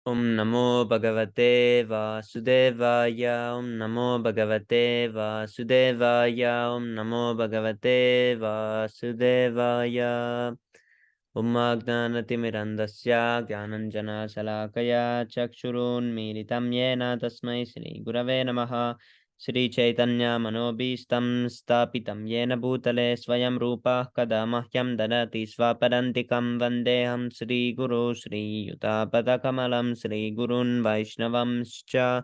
Om Namo Bhagavate Vasudevaya. Om Namo Bhagavate Vasudevaya. Om Namo Bhagavate Vasudevaya. Om Agnanatimirandasya Gyananjana Salakaya Chakshurunmilitam Yena Tasmai Shri Gurave Namaha. Shri Chaitanya Manobhistam Stapitam Yena Bhutale Swayam Rupa Kada Mahyam Dadati Swapadantikam Vandeham Shri Guru Shri Yutapada Kamalam Shri Gurun Vaishnavamscha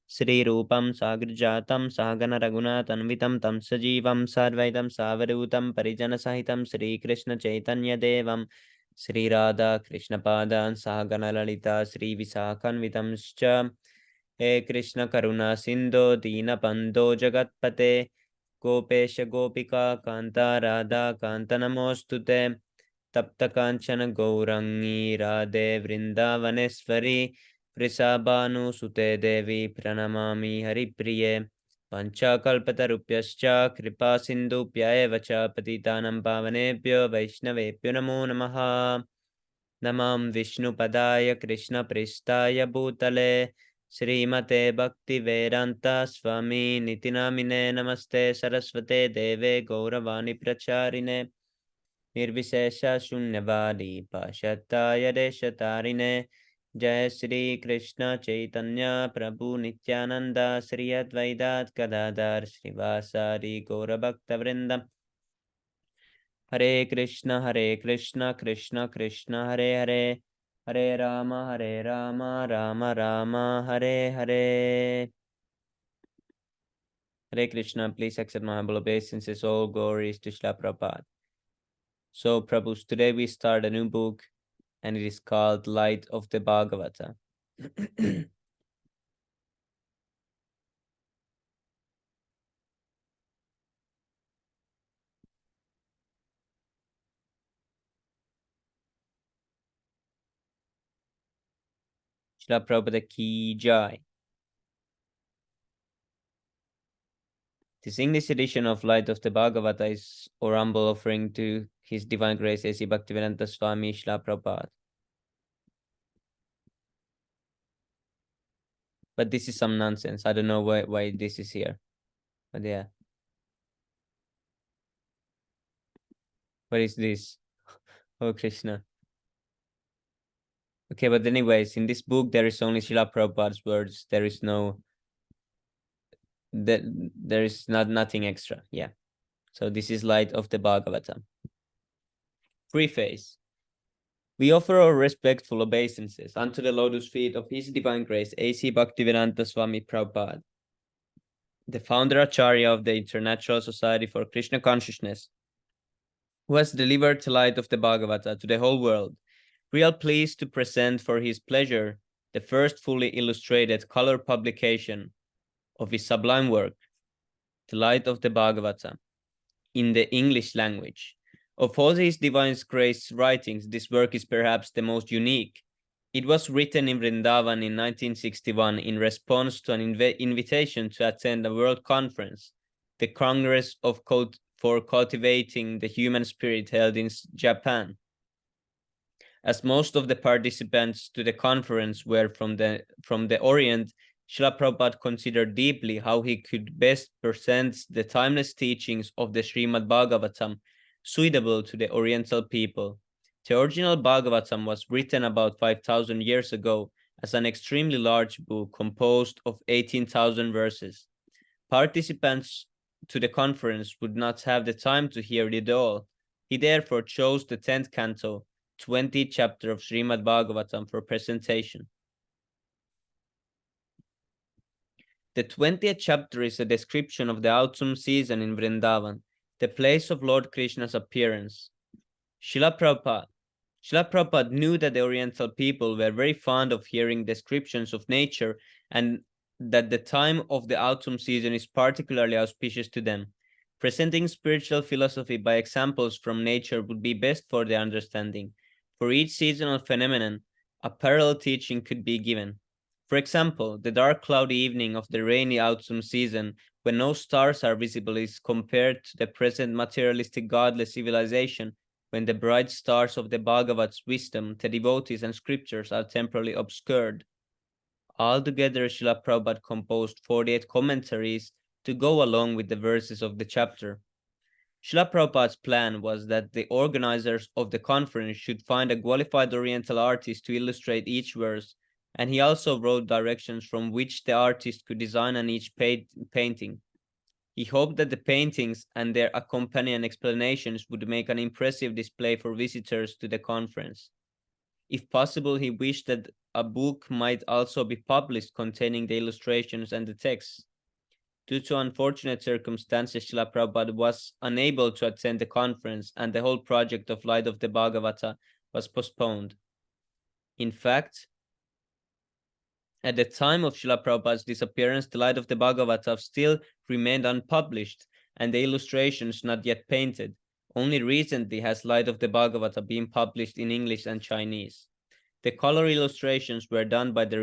Shri Rupam Sagrijatam Sagana Raghunathanvitam Tam Sajivam Sarvaitam Savarutam Parijana Sahitam Shri Krishna Chaitanya Devam Shri Radha Krishna Padan Sagana Lalita Shri Visakhanvitamscha हे कृष्ण करुणा सिंधो दीनबंधो जगत्पते गोपेश गोपिका कांता राधा कांत नमोस्तुते तप्त कांचन गौरंगी राधे वृंदावनेश्वरी वृषभानुसुते देवी प्रणमामि हरिप्रिये पंचाकल्पतरुभ्यश्च कृपा सिन्धुभ्य एव च पतितानां पावनेभ्यो वैष्णवेभ्यो नमो नमः नमां विष्णुपदाय कृष्णप्रेष्ठाय भूतले श्रीमते भक्तिवेदांता स्वामी निति नामिने नमस्ते सरस्वते देवे गौरवाणी प्रचारिणे निर्विशेष शून्यवादी पाश्चात्य देशतारिणे जय श्री कृष्ण चैतन्य प्रभु नित्यानंद श्री अद्वैत गदाधर श्रीवासादि गौरभक्तवृंद हरे Krishna Krishna Krishna Hare Hare Hare Ram Ram Ram Hare Hare. Hare Krishna, please accept my humble obeisances. All glories to Srila Prabhupada. So, Prabhus, today we start a new book, and it is called Light of the Bhagavata. Srila Prabhupada ki jai. This English edition of Light of the Bhagavata is our humble offering to His Divine Grace A.C. Bhaktivedanta Swami Srila Prabhupada. But this is some nonsense. I don't know why this is here. But yeah. What is this? Oh, Krishna. Okay, but anyways, in this book, there is only Srila Prabhupada's words. There is no... There is nothing extra. Yeah. So this is Light of the Bhagavata. Preface. We offer our respectful obeisances unto the lotus feet of His Divine Grace, A.C. Bhaktivedanta Swami Prabhupada, the founder Acharya of the International Society for Krishna Consciousness, who has delivered the light of the Bhagavata to the whole world. We are pleased to present for his pleasure the first fully illustrated color publication of his sublime work, The Light of the Bhagavata, in the English language. Of all His Divine Grace's writings, this work is perhaps the most unique. It was written in Vrindavan in 1961 in response to an invitation to attend a world conference, the Congress for Cultivating the Human Spirit held in Japan. As most of the participants to the conference were from the Orient, Srila Prabhupada considered deeply how he could best present the timeless teachings of the Srimad Bhagavatam suitable to the Oriental people. The original Bhagavatam was written about 5,000 years ago as an extremely large book composed of 18,000 verses. Participants to the conference would not have the time to hear it all. He therefore chose the 10th canto, 20th chapter of Srimad Bhagavatam for presentation. The 20th chapter is a description of the autumn season in Vrindavan, the place of Lord Krishna's appearance. Srila Prabhupada knew that the Oriental people were very fond of hearing descriptions of nature and that the time of the autumn season is particularly auspicious to them. Presenting spiritual philosophy by examples from nature would be best for their understanding. For each seasonal phenomenon, a parallel teaching could be given. For example, the dark cloudy evening of the rainy autumn season, when no stars are visible, is compared to the present materialistic godless civilization, when the bright stars of the Bhagavat's wisdom, the devotees and scriptures are temporarily obscured. Altogether, Srila Prabhupada composed 48 commentaries to go along with the verses of the chapter. Srila Prabhupada's plan was that the organizers of the conference should find a qualified Oriental artist to illustrate each verse, and he also wrote directions from which the artist could design on each painting. He hoped that the paintings and their accompanying explanations would make an impressive display for visitors to the conference. If possible, he wished that a book might also be published containing the illustrations and the texts. Due to unfortunate circumstances, Srila Prabhupada was unable to attend the conference, and the whole project of Light of the Bhagavata was postponed. In fact, at the time of Srila Prabhupada's disappearance, the Light of the Bhagavata still remained unpublished, and the illustrations not yet painted. Only recently has Light of the Bhagavata been published in English and Chinese. The color illustrations were done by the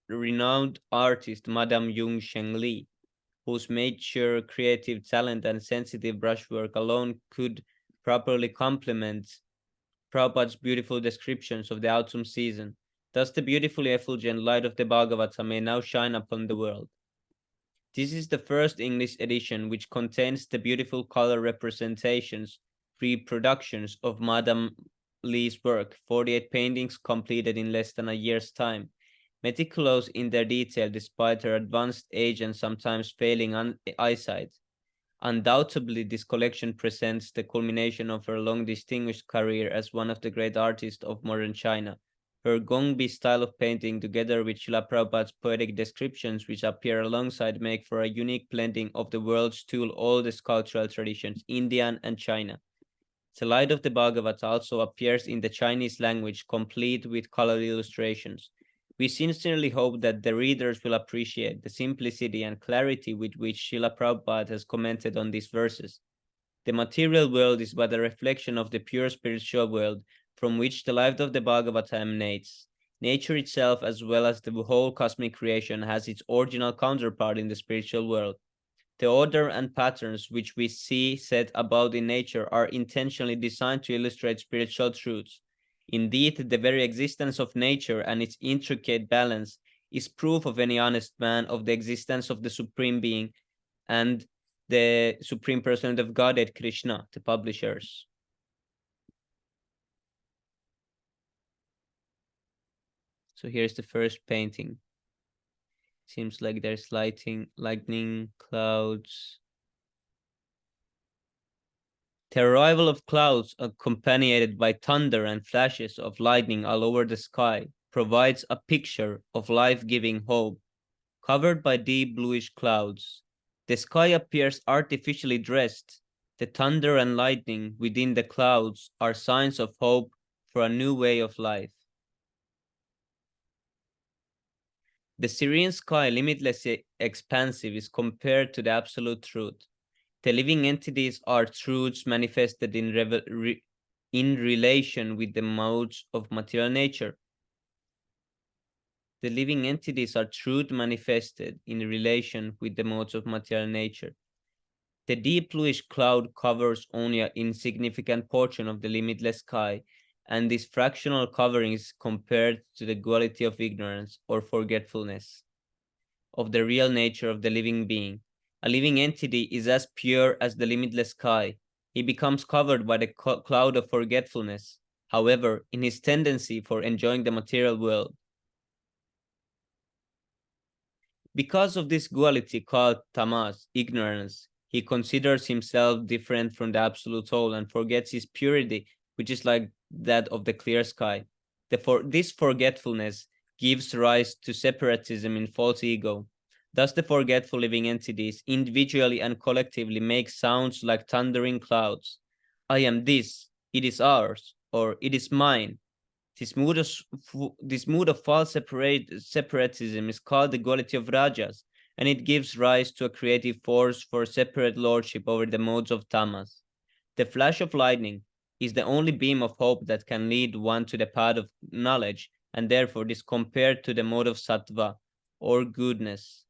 renowned artist Madame Yung Sheng Li, whose mature creative talent and sensitive brushwork alone could properly complement Prabhupada's beautiful descriptions of the autumn season. Thus, the beautifully effulgent light of the Bhagavata may now shine upon the world. This is the first English edition which contains the beautiful color representations, reproductions of Madame Li's work, 48 paintings completed in less than a year's time, meticulous in their detail despite her advanced age and sometimes failing eyesight. Undoubtedly, this collection presents the culmination of her long distinguished career as one of the great artists of modern China. Her Gongbi style of painting, together with Srila Prabhupada's poetic descriptions which appear alongside, make for a unique blending of the world's two oldest cultural traditions, Indian and China. The Light of the Bhagavata also appears in the Chinese language, complete with colored illustrations. We sincerely hope that the readers will appreciate the simplicity and clarity with which Srila Prabhupada has commented on these verses. The material world is but a reflection of the pure spiritual world from which the life of the Bhagavata emanates. Nature itself, as well as the whole cosmic creation, has its original counterpart in the spiritual world. The order and patterns which we see set about in nature are intentionally designed to illustrate spiritual truths. Indeed, the very existence of nature and its intricate balance is proof of any honest man of the existence of the Supreme Being and the Supreme Personality of Godhead, Krishna, the publishers. So here's the first painting. Seems like there's lightning, clouds. The arrival of clouds, accompanied by thunder and flashes of lightning all over the sky, provides a picture of life-giving hope. Covered by deep bluish clouds, the sky appears artificially dressed. The thunder and lightning within the clouds are signs of hope for a new way of life. The serene sky, limitlessly expansive, is compared to the absolute truth. The living entities are truths manifested in relation with the modes of material nature. The living entities are truth manifested in relation with the modes of material nature. The deep bluish cloud covers only an insignificant portion of the limitless sky, and this fractional covering is compared to the quality of ignorance or forgetfulness of the real nature of the living being. A living entity is as pure as the limitless sky. He becomes covered by the cloud of forgetfulness, however, in his tendency for enjoying the material world. Because of this quality called tamas, ignorance, he considers himself different from the absolute soul and forgets his purity, which is like that of the clear sky. This forgetfulness gives rise to separatism in false ego. Thus, the forgetful living entities, individually and collectively, make sounds like thundering clouds. I am this, it is ours, or it is mine. This mood of false separatism is called the quality of rajas, and it gives rise to a creative force for separate lordship over the modes of tamas. The flash of lightning is the only beam of hope that can lead one to the path of knowledge, and therefore is compared to the mode of sattva, or goodness.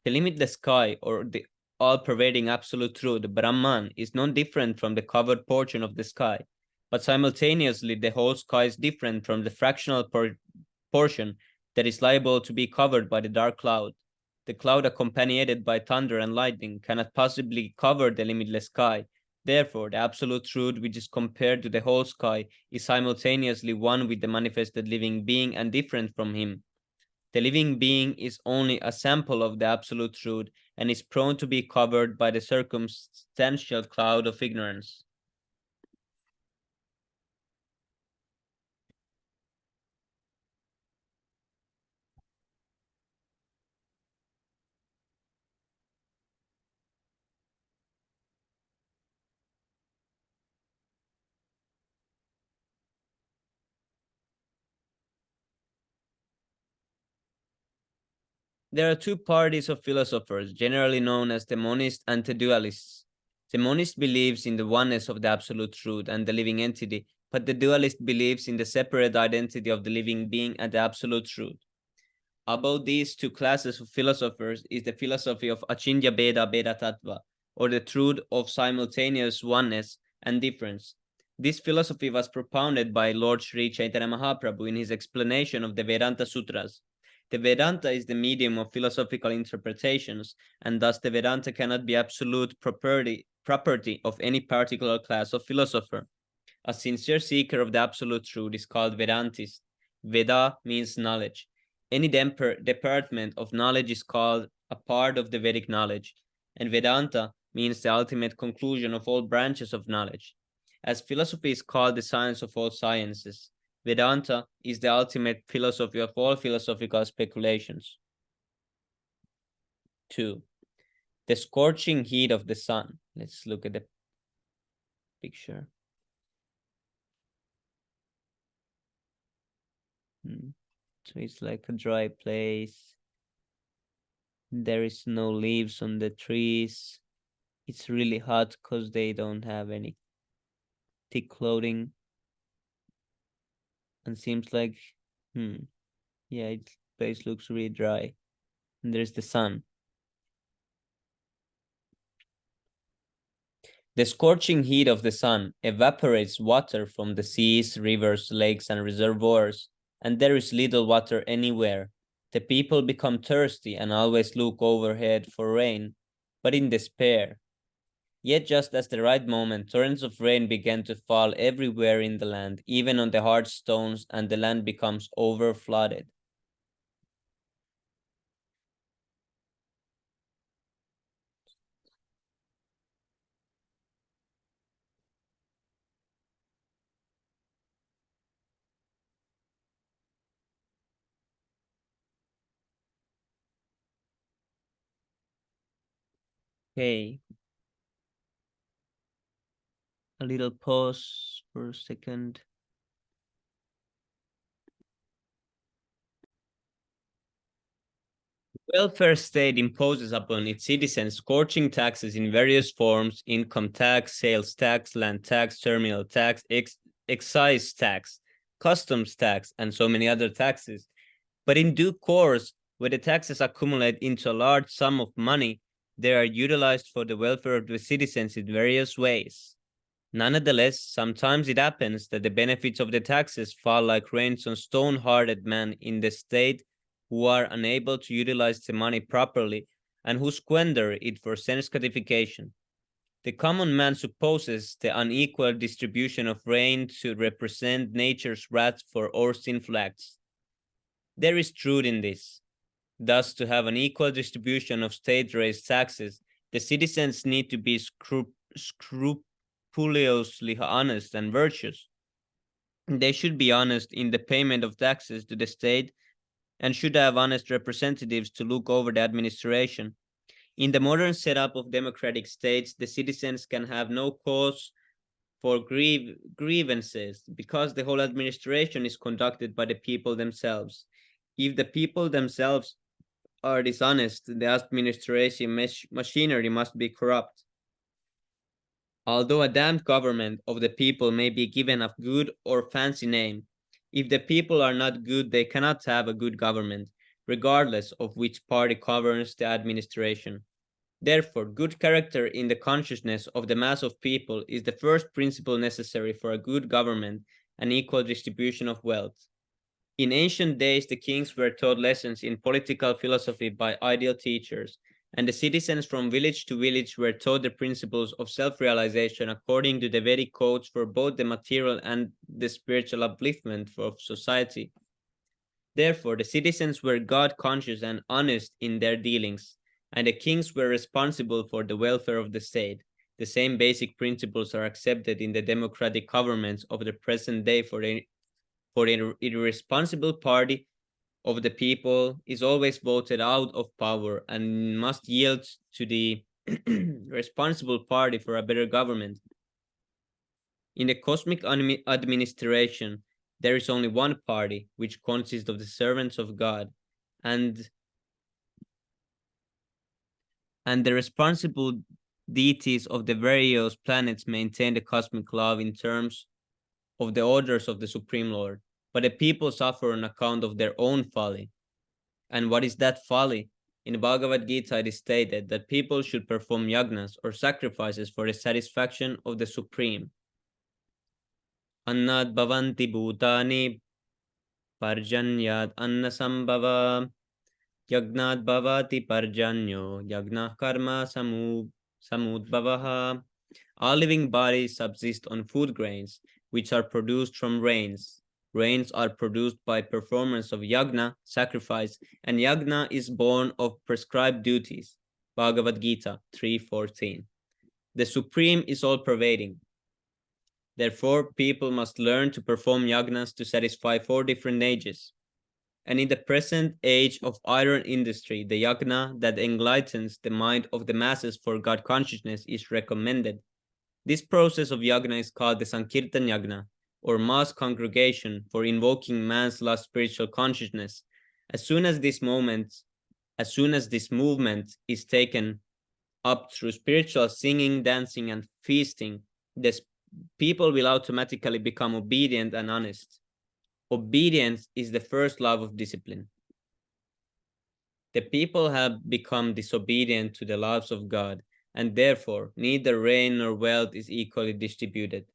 The limitless sky, or the all-pervading absolute truth, Brahman, is no different from the covered portion of the sky, but simultaneously the whole sky is different from the fractional portion that is liable to be covered by the dark cloud. The cloud accompanied by thunder and lightning cannot possibly cover the limitless sky. Therefore, the absolute truth, which is compared to the whole sky, is simultaneously one with the manifested living being and different from him. The living being is only a sample of the absolute truth and is prone to be covered by the circumstantial cloud of ignorance. There are two parties of philosophers, generally known as the monist and the dualists. The monist believes in the oneness of the absolute truth and the living entity, but the dualist believes in the separate identity of the living being and the absolute truth. About these two classes of philosophers is the philosophy of Achintya Bheda Bheda Tattva, or the truth of simultaneous oneness and difference. This philosophy was propounded by Lord Sri Chaitanya Mahaprabhu in his explanation of the Vedanta Sutras. The Vedanta is the medium of philosophical interpretations, and thus the Vedanta cannot be absolute property of any particular class of philosopher. A sincere seeker of the absolute truth is called Vedantist. Veda means knowledge. Any department of knowledge is called a part of the Vedic knowledge, and Vedanta means the ultimate conclusion of all branches of knowledge. As philosophy is called the science of all sciences, Vedanta is the ultimate philosophy of all philosophical speculations. 2. The scorching heat of the sun. Let's look at the picture. So it's like a dry place. There is no leaves on the trees. It's really hot because they don't have any thick clothing. And seems like, yeah, the place looks really dry. And there's the sun. The scorching heat of the sun evaporates water from the seas, rivers, lakes, and reservoirs, and there is little water anywhere. The people become thirsty and always look overhead for rain, but in despair. Yet just as the right moment, torrents of rain began to fall everywhere in the land, even on the hard stones, and the land becomes overflooded. Okay, a little pause for a second. Welfare state imposes upon its citizens scorching taxes in various forms: income tax, sales tax, land tax, terminal tax, excise tax, customs tax, and so many other taxes. But in due course, when the taxes accumulate into a large sum of money, they are utilized for the welfare of the citizens in various ways. Nonetheless, sometimes it happens that the benefits of the taxes fall like rains on stone-hearted men in the state who are unable to utilize the money properly and who squander it for sense gratification. The common man supposes the unequal distribution of rain to represent nature's wrath for our sinful acts. There is truth in this. Thus, to have an equal distribution of state-raised taxes, the citizens need to be scrupulously honest and virtuous. They should be honest in the payment of taxes to the state and should have honest representatives to look over the administration. In the modern setup of democratic states, the citizens can have no cause for grievances because the whole administration is conducted by the people themselves. If the people themselves are dishonest, the administration machinery must be corrupt. Although a damned government of the people may be given a good or fancy name, if the people are not good, they cannot have a good government, regardless of which party governs the administration. Therefore, good character in the consciousness of the mass of people is the first principle necessary for a good government and equal distribution of wealth. In ancient days, the kings were taught lessons in political philosophy by ideal teachers, and the citizens from village to village were taught the principles of self-realization according to the Vedic codes for both the material and the spiritual upliftment of society. Therefore, the citizens were God-conscious and honest in their dealings, and the kings were responsible for the welfare of the state. The same basic principles are accepted in the democratic governments of the present day for the irresponsible party of the people is always voted out of power and must yield to the responsible party for a better government. In the cosmic administration, there is only one party, which consists of the servants of God, and the responsible deities of the various planets maintain the cosmic law in terms of the orders of the Supreme Lord. But the people suffer on account of their own folly. And what is that folly? In the Bhagavad Gita, it is stated that people should perform yagnas or sacrifices for the satisfaction of the Supreme. Annad bhavanti bhutani parjanyad annasambhava yagnad bhavati parjanyo yagna karma samudbhavaha. All living bodies subsist on food grains, which are produced from rains. Rains are produced by performance of yagna, sacrifice, and yagna is born of prescribed duties. Bhagavad Gita 3:14. The Supreme is all-pervading. Therefore, people must learn to perform yagnas to satisfy four different ages. And in the present age of iron industry, the yagna that enlightens the mind of the masses for God consciousness is recommended. This process of yagna is called the Sankirtan yagna, or mass congregation for invoking man's lost spiritual consciousness. As soon as this movement is taken up through spiritual singing, dancing, and feasting, the people will automatically become obedient and honest. Obedience is the first love of discipline. The people have become disobedient to the laws of God, and therefore neither rain nor wealth is equally distributed.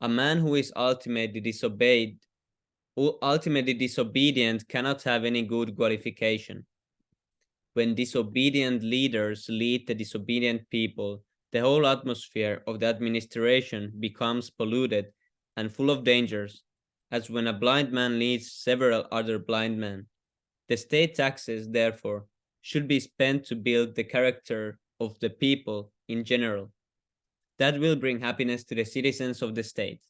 A man who is ultimately disobedient cannot have any good qualification. When disobedient leaders lead the disobedient people, the whole atmosphere of the administration becomes polluted and full of dangers, as when a blind man leads several other blind men. The state taxes, therefore, should be spent to build the character of the people in general. That will bring happiness to the citizens of the state.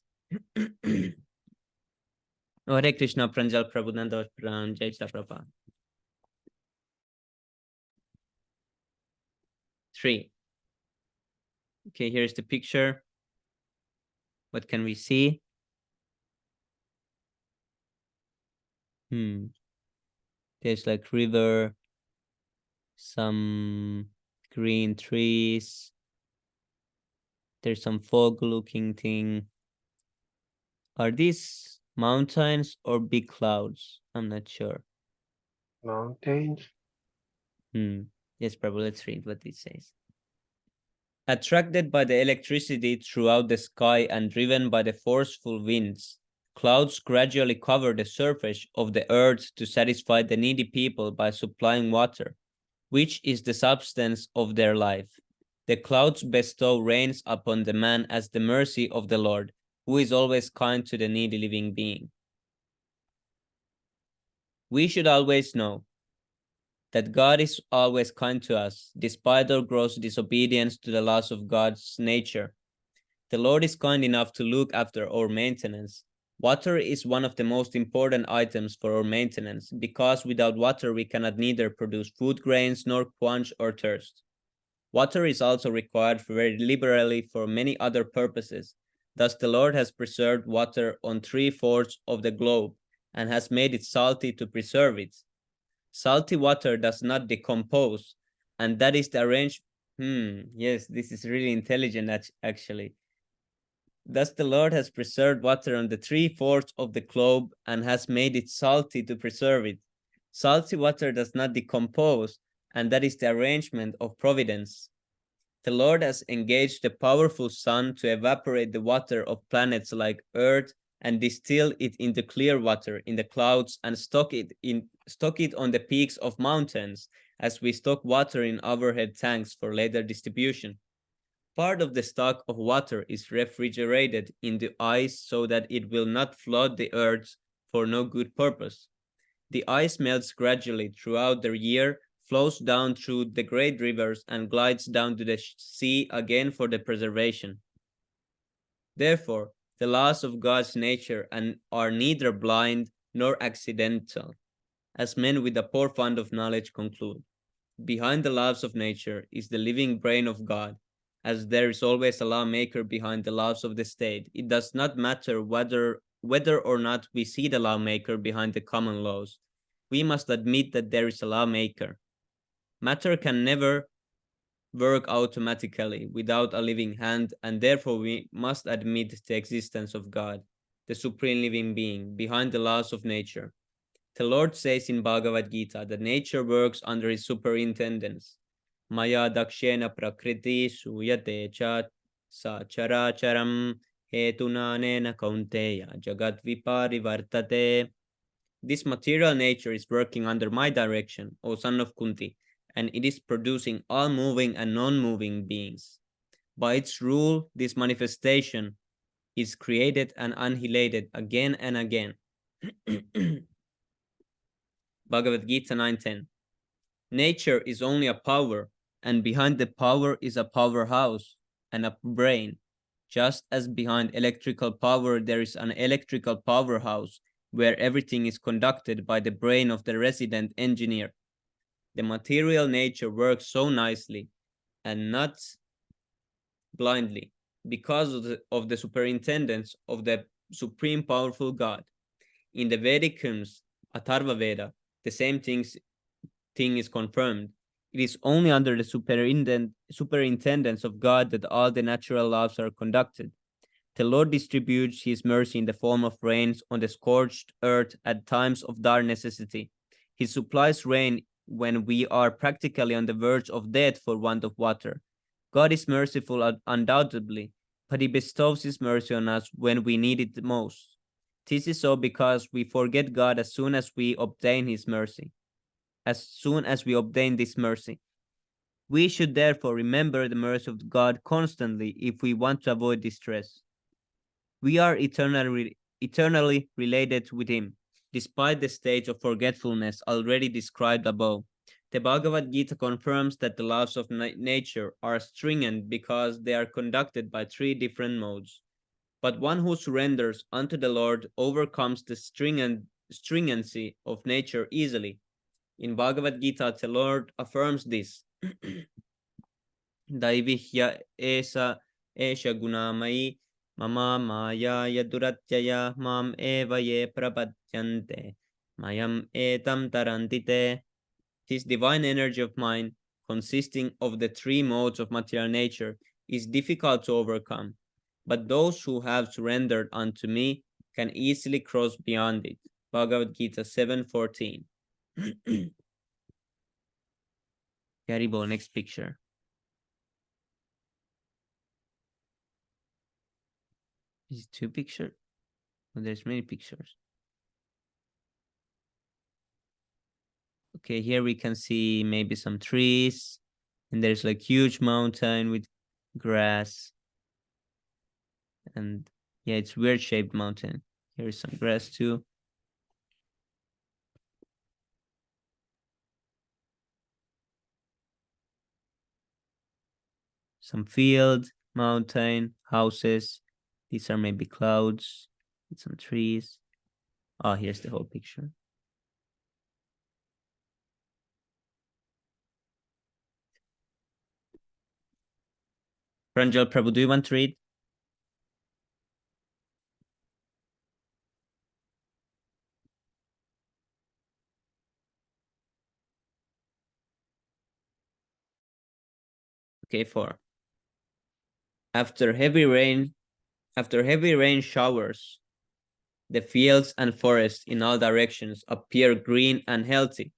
Hare Krishna, Pranjal Prabhupada, Jai Prabhupada. 3. Okay, here's the picture. What can we see? There's like river, some green trees. There's some fog looking thing. Are these mountains or big clouds? I'm not sure. Mountains. Yes, probably. Let's read what it says. Attracted by the electricity throughout the sky and driven by the forceful winds, clouds gradually cover the surface of the earth to satisfy the needy people by supplying water, which is the substance of their life. The clouds bestow rains upon the man as the mercy of the Lord, who is always kind to the needy living being. We should always know that God is always kind to us, despite our gross disobedience to the laws of God's nature. The Lord is kind enough to look after our maintenance. Water is one of the most important items for our maintenance, because without water we cannot neither produce food grains nor quench our thirst. Water is also required very liberally for many other purposes. Thus the Lord has preserved water on 3/4 of the globe and has made it salty to preserve it. Salty water does not decompose, and that is the arrangement. Yes, this is really intelligent, actually. Thus the Lord has preserved water on the 3/4 of the globe and has made it salty to preserve it. Salty water does not decompose, and that is the arrangement of providence. The Lord has engaged the powerful sun to evaporate the water of planets like Earth and distill it into clear water in the clouds and stock it on the peaks of mountains as we stock water in overhead tanks for later distribution. Part of the stock of water is refrigerated into ice so that it will not flood the earth for no good purpose. The ice melts gradually throughout the year, flows down through the great rivers, and glides down to the sea again for the preservation. Therefore, the laws of God's nature are neither blind nor accidental, as men with a poor fund of knowledge conclude. Behind the laws of nature is the living brain of God. As there is always a lawmaker behind the laws of the state, it does not matter whether or not we see the lawmaker behind the common laws. We must admit that there is a lawmaker. Matter can never work automatically without a living hand, and therefore we must admit the existence of God, the supreme living being, behind the laws of nature. The Lord says in Bhagavad Gita that nature works under his superintendence. Maya dakshena prakriti suyate cha sa chara charam hetunanena kaunteya jagat viparivartate. This material nature is working under my direction, O son of Kunti, and it is producing all moving and non-moving beings. By its rule, this manifestation is created and annihilated again and again. Bhagavad Gita 9:10. Nature is only a power, and behind the power is a powerhouse and a brain. Just as behind electrical power there is an electrical powerhouse where everything is conducted by the brain of the resident engineer. The material nature works so nicely and not blindly because of the superintendence of the supreme powerful God. In the Vedic hymns, Atharva Veda, the same thing is confirmed. It is only under the superintendence of God that all the natural laws are conducted. The Lord distributes his mercy in the form of rains on the scorched earth at times of dire necessity. He supplies rain when we are practically on the verge of death for want of water. God is merciful undoubtedly, but he bestows his mercy on us when we need it the most. This is so because we forget God as soon as we obtain his mercy. As soon as we obtain this mercy. We should therefore remember the mercy of God constantly if we want to avoid distress. We are eternally related with him, despite the stage of forgetfulness already described above. The Bhagavad Gita confirms that the laws of nature are stringent because they are conducted by three different modes. But one who surrenders unto the Lord overcomes the stringency of nature easily. In Bhagavad Gita, the Lord affirms this. Daivihya esha gunamai mama maya yaduratyaya mam eva ye prapadyante mayam etam tarantite. This divine energy of mine, consisting of the three modes of material nature, is difficult to overcome, but those who have surrendered unto me can easily cross beyond it. Bhagavad Gita 7:14. Garibo, next picture. Is it two pictures? Oh, there's many pictures. Okay, here we can see maybe some trees, and there's like huge mountain with grass. And yeah, it's weird shaped mountain. Here's some grass too. Some field, mountain, houses. These are maybe clouds with some trees. Oh, here's the whole picture. Pranjal Prabhu, do you want to read? Okay, 4. After heavy rain showers, the fields and forests in all directions appear green and healthy.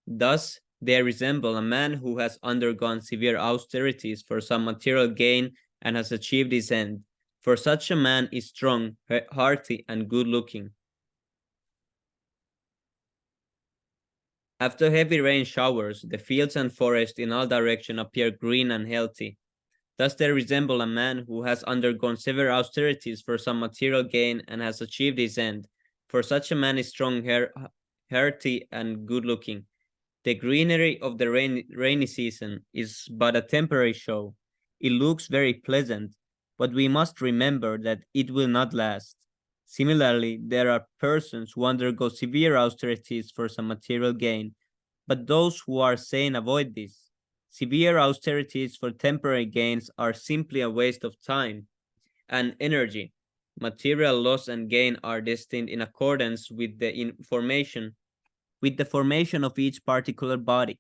Thus, They resemble a man who has undergone severe austerities for some material gain and has achieved his end. For such a man is strong, hearty, and good looking. After heavy rain showers, the fields and forests in all directions appear green and healthy. Thus they resemble a man who has undergone severe austerities for some material gain and has achieved his end. For such a man is strong, hearty, and good looking. The greenery of the rainy season is but a temporary show. It looks very pleasant, but we must remember that it will not last. Similarly, there are persons who undergo severe austerities for some material gain, but those who are sane avoid this. Severe austerities for temporary gains are simply a waste of time and energy. Material loss and gain are destined in accordance with the formation of each particular body.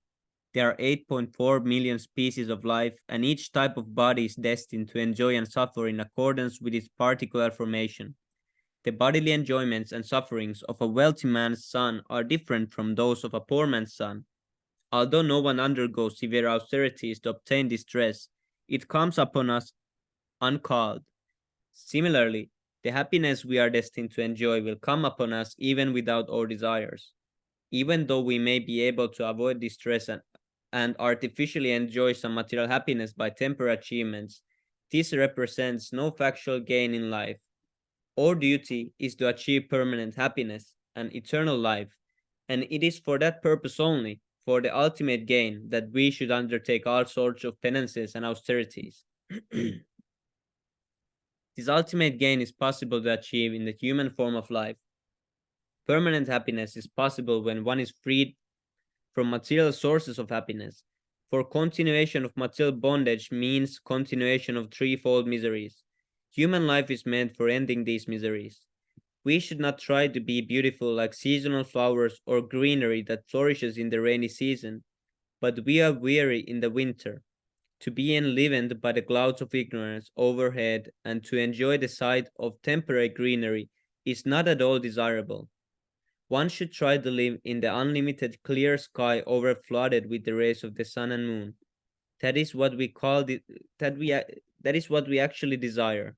There are 8.4 million species of life, and each type of body is destined to enjoy and suffer in accordance with its particular formation. The bodily enjoyments and sufferings of a wealthy man's son are different from those of a poor man's son. Although no one undergoes severe austerities to obtain distress, it comes upon us uncalled. Similarly, the happiness we are destined to enjoy will come upon us even without our desires. Even though we may be able to avoid distress and artificially enjoy some material happiness by temporary achievements, this represents no factual gain in life. Our duty is to achieve permanent happiness and eternal life, and it is for that purpose only, for the ultimate gain, that we should undertake all sorts of penances and austerities. This ultimate gain is possible to achieve in the human form of life. Permanent happiness is possible when one is freed from material sources of happiness. For continuation of material bondage means continuation of threefold miseries. Human life is meant for ending these miseries. We should not try to be beautiful like seasonal flowers or greenery that flourishes in the rainy season, but we are weary in the winter. To be enlivened by the clouds of ignorance overhead and to enjoy the sight of temporary greenery is not at all desirable. One should try to live in the unlimited clear sky overflooded with the rays of the sun and moon. That is what we call the, that is what we actually desire.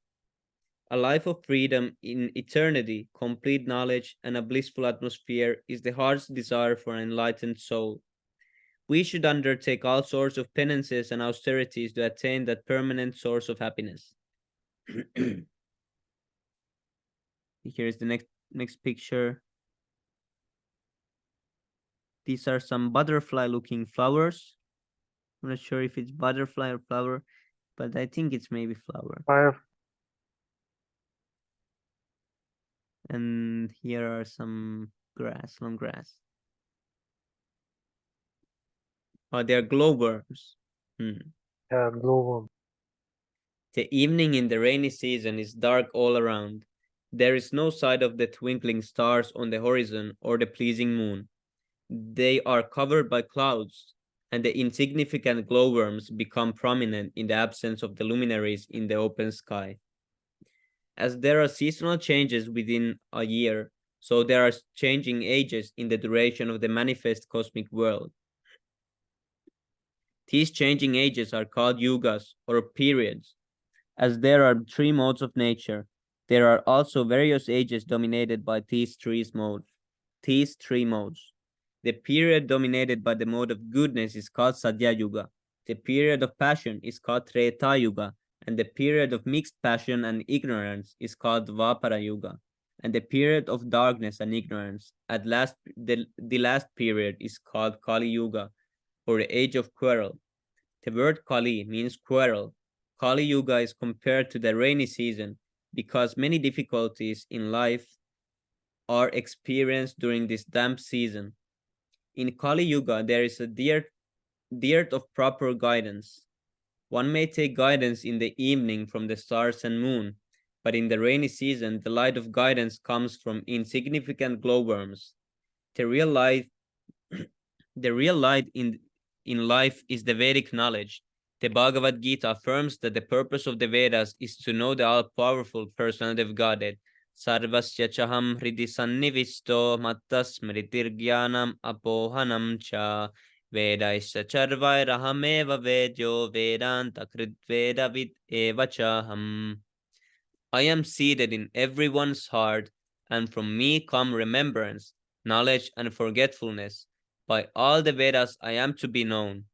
A life of freedom in eternity, complete knowledge, and a blissful atmosphere is the heart's desire for an enlightened soul. We should undertake all sorts of penances and austerities to attain that permanent source of happiness. Here is the next picture. These are some butterfly-looking flowers. I'm not sure if it's butterfly or flower, but I think it's maybe flower. Fire. And here are some grass, long grass. Oh, they're glowworms. Yeah, glowworm. The evening in the rainy season is dark all around. There is no sight of the twinkling stars on the horizon or the pleasing moon. They are covered by clouds, and the insignificant glowworms become prominent in the absence of the luminaries in the open sky. As there are seasonal changes within a year, so there are changing ages in the duration of the manifest cosmic world. These changing ages are called yugas or periods. As there are three modes of nature, there are also various ages dominated by these three modes. The period dominated by the mode of goodness is called Sadhya Yuga. The period of passion is called Treta Yuga, and the period of mixed passion and ignorance is called Dvapara Yuga. And the period of darkness and ignorance, the last period, is called Kali Yuga, or the age of quarrel. The word Kali means quarrel. Kali Yuga is compared to the rainy season because many difficulties in life are experienced during this damp season. In Kali Yuga, there is a dearth of proper guidance. One may take guidance in the evening from the stars and moon, but in the rainy season, the light of guidance comes from insignificant glowworms. The real light, the real light in life is the Vedic knowledge. The Bhagavad Gita affirms that the purpose of the Vedas is to know the all-powerful personality of Godhead. Sarvasya chaham hridi sannivisto mattas smritirgyanam apohanam cha Vedaischa charvairahameva vedyo vedanta kritvedavid evachaham. I am seated in everyone's heart, and from me come remembrance, knowledge, and forgetfulness. By all the Vedas I am to be known.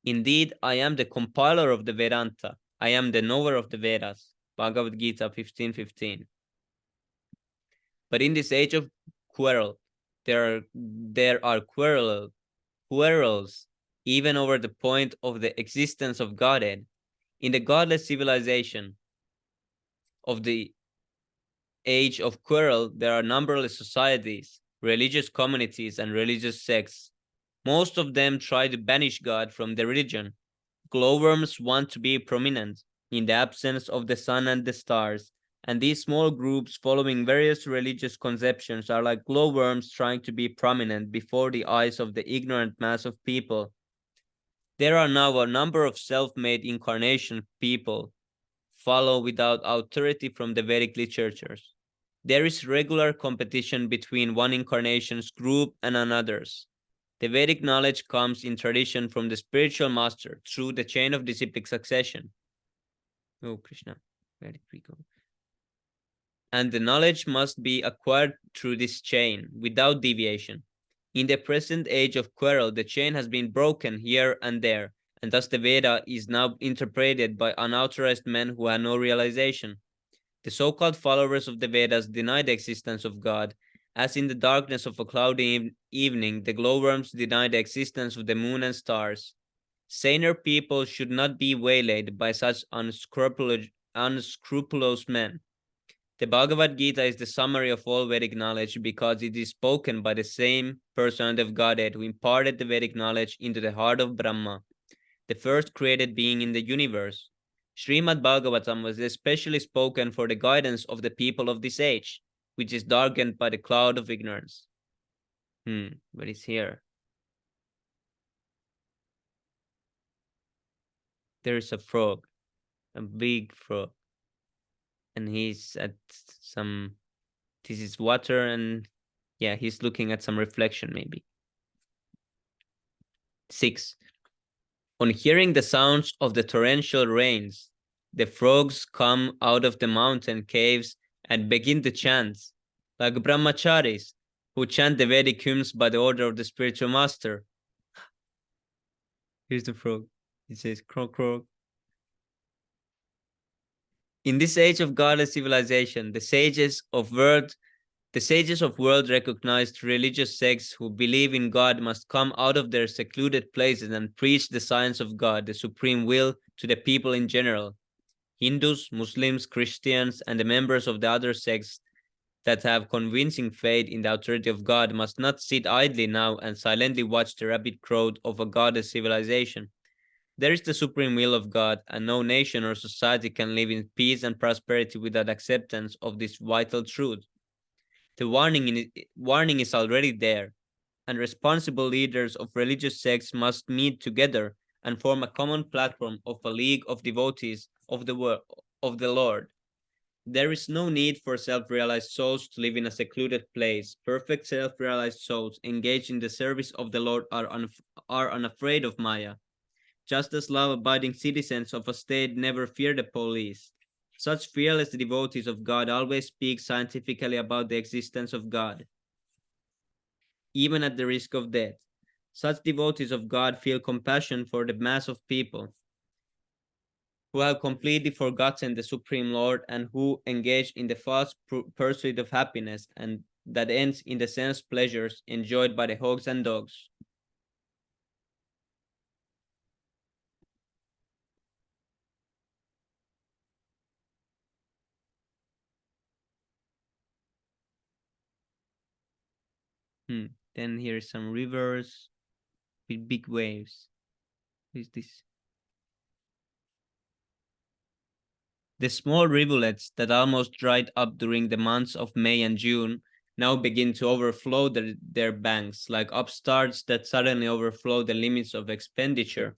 Indeed, I am the compiler of the Vedanta. I am the knower of the Vedas. Bhagavad Gita 15:15. But in this age of quarrel, there are quarrels, even over the point of the existence of Godhead. In the godless civilization of the age of quarrel, there are numberless societies, religious communities, and religious sects. Most of them try to banish God from the religion. Glowworms want to be prominent in the absence of the sun and the stars, and these small groups following various religious conceptions are like glowworms trying to be prominent before the eyes of the ignorant mass of people. There are now a number of self-made incarnation people follow without authority from the Vedic literatures. There is regular competition between one incarnation's group and another's. The Vedic knowledge comes in tradition from the spiritual master through the chain of disciplic succession. Oh, Krishna, where did we go? And the knowledge must be acquired through this chain without deviation. In the present age of quarrel, the chain has been broken here and there, and thus the Veda is now interpreted by unauthorized men who have no realization. The so-called followers of the Vedas deny the existence of God, as in the darkness of a cloudy evening, the glowworms deny the existence of the moon and stars. Saner people should not be waylaid by such unscrupulous men. The Bhagavad Gita is the summary of all Vedic knowledge because it is spoken by the same person of Godhead who imparted the Vedic knowledge into the heart of Brahma, the first created being in the universe. Srimad Bhagavatam was especially spoken for the guidance of the people of this age, which is darkened by the cloud of ignorance. But it's here. There's a frog, a big frog, and he's at some. This is water, and yeah, he's looking at some reflection, maybe. 6. On hearing the sounds of the torrential rains, the frogs come out of the mountain caves and begin to chant, like brahmacharis, who chant the Vedic hymns by the order of the spiritual master. Here's the frog. It says, croak, croak. In this age of godless civilization, the sages of world recognized religious sects who believe in God must come out of their secluded places and preach the science of God, the supreme will, to the people in general. Hindus, Muslims, Christians, and the members of the other sects that have convincing faith in the authority of God must not sit idly now and silently watch the rapid growth of a godless civilization. There is the supreme will of God, and no nation or society can live in peace and prosperity without acceptance of this vital truth. The warning is already there, and responsible leaders of religious sects must meet together and form a common platform of a league of devotees of the Lord. There is no need for self-realized souls to live in a secluded place. Perfect self-realized souls engaged in the service of the Lord are unafraid of Maya. Just as law-abiding citizens of a state never fear the police, such fearless devotees of God always speak scientifically about the existence of God, even at the risk of death. Such devotees of God feel compassion for the mass of people who have completely forgotten the Supreme Lord and who engage in the false pursuit of happiness and that ends in the sense pleasures enjoyed by the hogs and dogs. Then here's some rivers with big waves. What is this? The small rivulets that almost dried up during the months of May and June now begin to overflow their banks, like upstarts that suddenly overflow the limits of expenditure.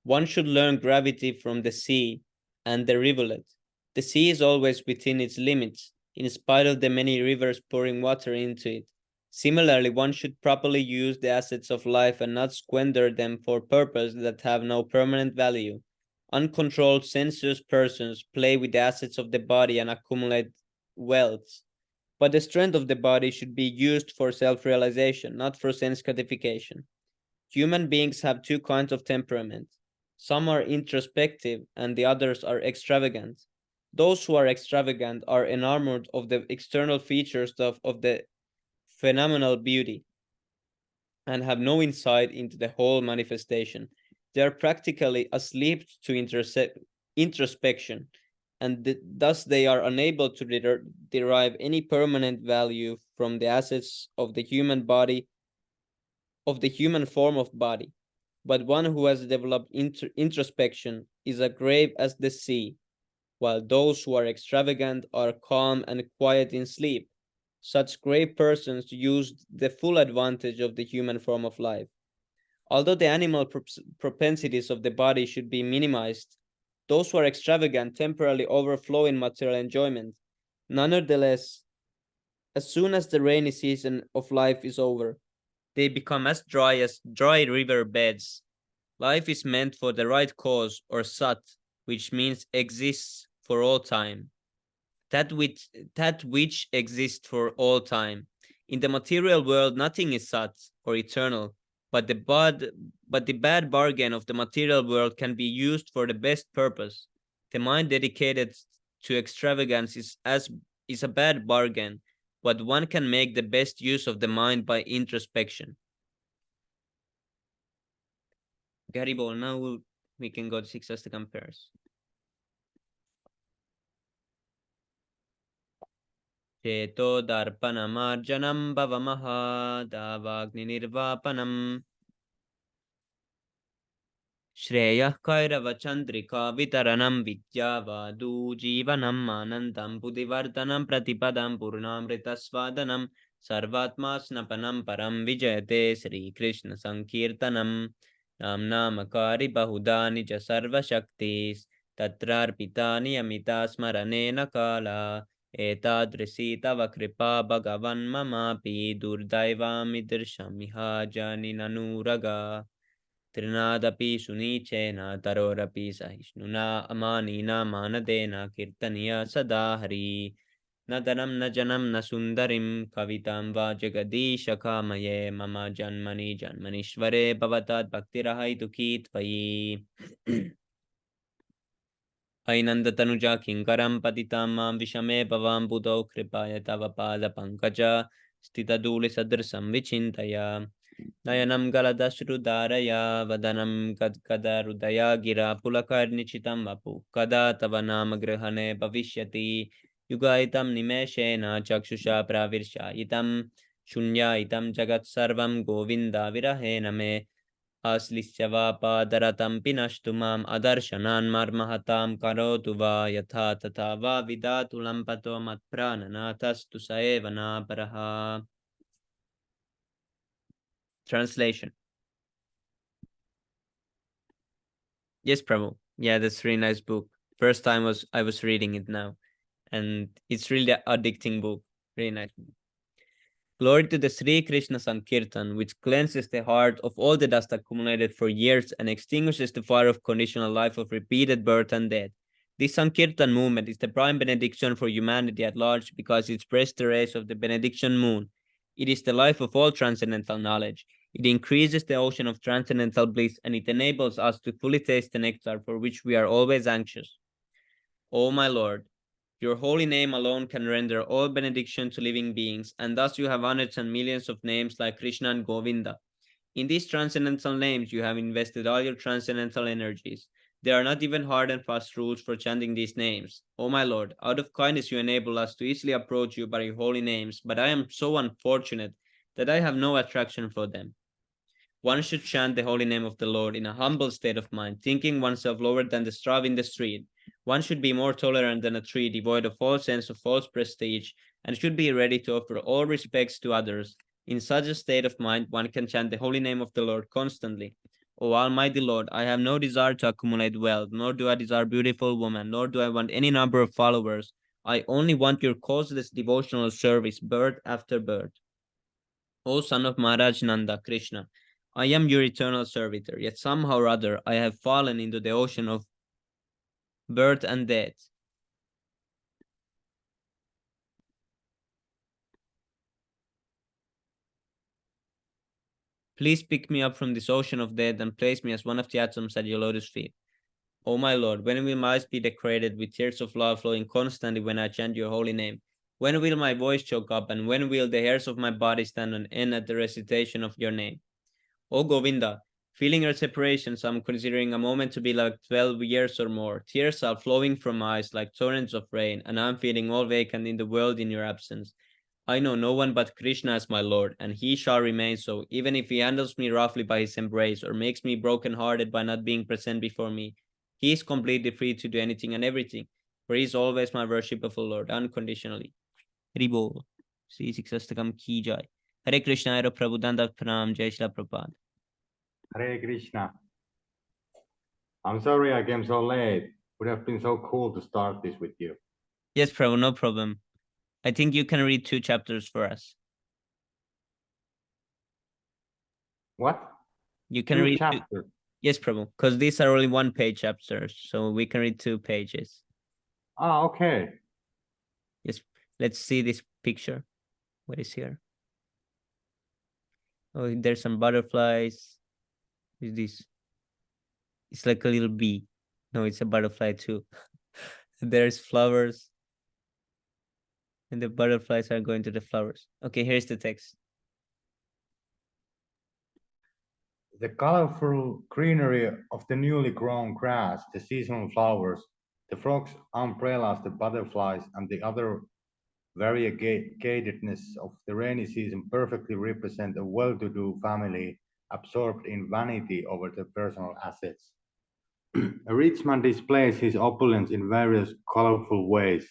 One should learn gravity from the sea and the rivulet. The sea is always within its limits, in spite of the many rivers pouring water into it. Similarly, one should properly use the assets of life and not squander them for purposes that have no permanent value. Uncontrolled, sensuous persons play with the assets of the body and accumulate wealth. But the strength of the body should be used for self realization, not for sense gratification. Human beings have two kinds of temperament. Some are introspective and the others are extravagant. Those who are extravagant are enamored of the external features of the phenomenal beauty and have no insight into the whole manifestation. They are practically asleep to introspection, and thus they are unable to derive any permanent value from the assets of the human body, of the human form of body. But one who has developed introspection is as grave as the sea, while those who are extravagant are calm and quiet in sleep. Such grave persons use the full advantage of the human form of life. Although the animal propensities of the body should be minimized, those who are extravagant temporarily overflow in material enjoyment. Nonetheless, as soon as the rainy season of life is over, they become as dry river beds. Life is meant for the right cause, or sat, which means exists for all time. That which exists for all time. In the material world, nothing is sat or eternal, but the bad bargain of the material world can be used for the best purpose. The mind dedicated to extravagance is a bad bargain, but one can make the best use of the mind by introspection. Gary Ball, now we can go to six as the compares. चेतो दर्पणमार्जनं भवमः दावाग्निर्वापनम् श्रेयः कैरवचन्द्रिका वितरणं विद्यावादू जीवनम् आनन्दं बुद्धिवर्धनं प्रतिपदं पूर्णामृतस्वादनं सर्वात्मा स्नपनं परं विजयते श्रीकृष्णसङ्कीर्तनं नाम्नामकारि बहुधा निज सर्वशक्तिस् तत्रार्पिता नियमिता स्मरणेन काला एतादृशी तव कृपा भगवन् ममापि दुर्दैवामिदृशमिह जानिननुरगा त्रिनादपि सुनीचेन तरोरपि सहिष्णुना अमानिना मानदेन कीर्तनीय सदा हरि न धनं न जनं न सुन्दरीं कवितां वा जगदीश कामये मम जन्मनि जन्मनीश्वरे भवतात् भक्तिरहैतुकी त्वयि ऐनन्दतनुजा किङ्करं पतितां मां विषमे भवां बुधौ कृपाय तव पादपङ्कज स्थितधूलिसदृशं विचिन्तय नयनं गलदश्रुधारया वदनं कदा गिरा पुलकर्निचितं वपु कदा तव नाम गृहणे भविष्यति युगायितं निमेषेण चक्षुषा प्राविर्शायितं शून्यायितं जगत्सर्वं गोविन्दाविरहेण मे आश्लिष्य वा पादरतं पिनष्टु माम् अदर्शनान् मर्महतां करोतु वा यथा तथा वा विधातु लम्पतो मत्प्राणनाथस्तु स एव नापरः. Translation. Yes, Prabhu. Yeah, that's a really nice book. First time I was reading it now, and it's really an addicting book. Really nice. Glory to the Sri Krishna Sankirtan, which cleanses the heart of all the dust accumulated for years and extinguishes the fire of conditional life of repeated birth and death. This Sankirtan movement is the prime benediction for humanity at large because it spreads the rays of the benediction moon. It is the life of all transcendental knowledge. It increases the ocean of transcendental bliss and it enables us to fully taste the nectar for which we are always anxious. O my Lord, your holy name alone can render all benediction to living beings, and thus you have hundreds and millions of names like Krishna and Govinda. In these transcendental names, you have invested all your transcendental energies. There are not even hard and fast rules for chanting these names. O my Lord, out of kindness you enable us to easily approach you by your holy names, but I am so unfortunate that I have no attraction for them. One should chant the holy name of the Lord in a humble state of mind, thinking oneself lower than the straw in the street. One should be more tolerant than a tree, devoid of all sense of false prestige, and should be ready to offer all respects to others. In such a state of mind, one can chant the holy name of the Lord constantly. O Almighty Lord, I have no desire to accumulate wealth, nor do I desire beautiful women, nor do I want any number of followers. I only want your causeless devotional service, birth after birth. O son of Maharaj Nanda, Krishna, I am your eternal servitor, yet somehow or other I have fallen into the ocean of birth and death. Please pick me up from this ocean of death and place me as one of the atoms at your lotus feet. O my Lord, when will my eyes be decorated with tears of love flowing constantly when I chant your holy name? When will my voice choke up, and when will the hairs of my body stand on end at the recitation of your name? O Govinda, feeling your separations, I'm considering a moment to be like 12 years or more. Tears are flowing from my eyes like torrents of rain, and I'm feeling all vacant in the world in your absence. I know no one but Krishna as my Lord, and he shall remain so, even if he handles me roughly by his embrace or makes me broken-hearted by not being present before me. He is completely free to do anything and everything, for he is always my worshipful Lord, unconditionally. Haribol. Sri Siksastakam ki jai. Hare Krishna, Hare Prabhu, Dandak Pranam, Jai Shri Prabhupada. Hare Krishna. I'm sorry I came so late. Would have been so cool to start this with you. Yes, Prabhu, no problem. I think you can read 2 chapters for us. What? You can 2 read chapters? Yes, Prabhu, because these are only 1-page chapters, so we can read 2 pages. Ah, okay. Yes, let's see this picture. What is here? Oh, there's some butterflies. Is this? It's like a little bee. No, it's a butterfly too. There's flowers, and the butterflies are going to the flowers. Okay, here's the text. The colorful greenery of the newly grown grass, the seasonal flowers, the frogs' umbrellas, the butterflies, and the other variegatedness of the rainy season perfectly represent a well-to-do family absorbed in vanity over their personal assets. A rich man displays his opulence in various colorful ways.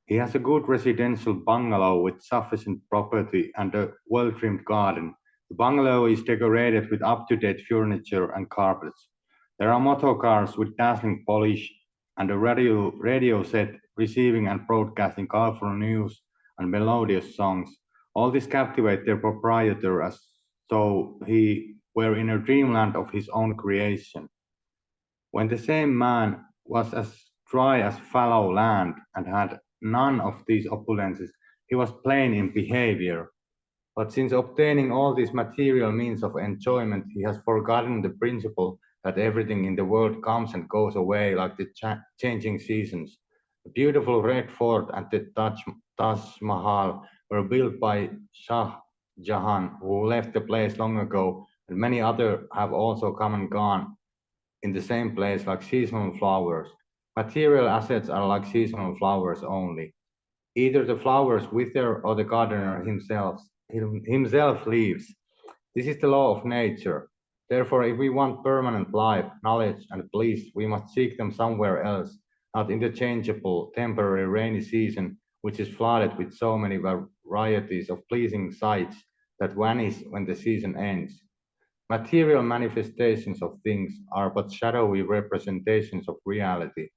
He has a good residential bungalow with sufficient property and a well-trimmed garden. The bungalow is decorated with up-to-date furniture and carpets. There are motor cars with dazzling polish and a radio set receiving and broadcasting colorful news and melodious songs. All this captivate their proprietor as though he were in a dreamland of his own creation. When the same man was as dry as fallow land and had none of these opulences, he was plain in behavior. But since obtaining all these material means of enjoyment, he has forgotten the principle that everything in the world comes and goes away like the changing seasons. The beautiful red fort and the Taj Mahal were built by Shah Jahan, who left the place long ago, and many other have also come and gone in the same place like seasonal flowers. Material assets are like seasonal flowers only. Either the flowers wither or the gardener himself leaves. This is the law of nature. Therefore, if we want permanent life, knowledge, and bliss, we must seek them somewhere else, not in the changeable, temporary rainy season, which is flooded with so many varieties of pleasing sights that vanish when the season ends. Material manifestations of things are but shadowy representations of reality.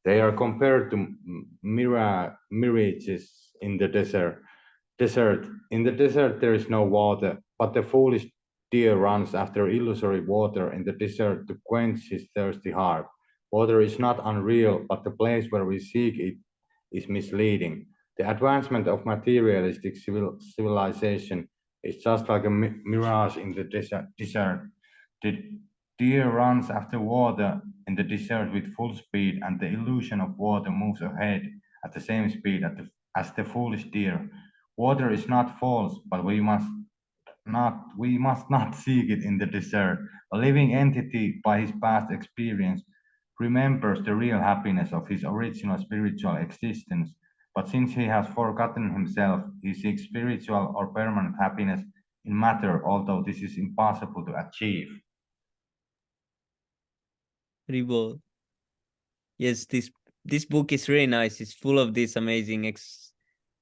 They are compared to mirages in the desert. In the desert there is no water, but the foolish deer runs after illusory water in the desert to quench his thirsty heart. Water is not unreal, but the place where we seek it is misleading. The advancement of materialistic civilization is just like a mirage in the desert. The deer runs after water in the desert with full speed, and the illusion of water moves ahead at the same speed as the foolish deer. Water is not false, but we must not seek it in the desert. A living entity, by his past experience, remembers the real happiness of his original spiritual existence, but since he has forgotten himself, he seeks spiritual or permanent happiness in matter, although this is impossible to achieve. Ribol. Yes, this book is really nice. It's full of these amazing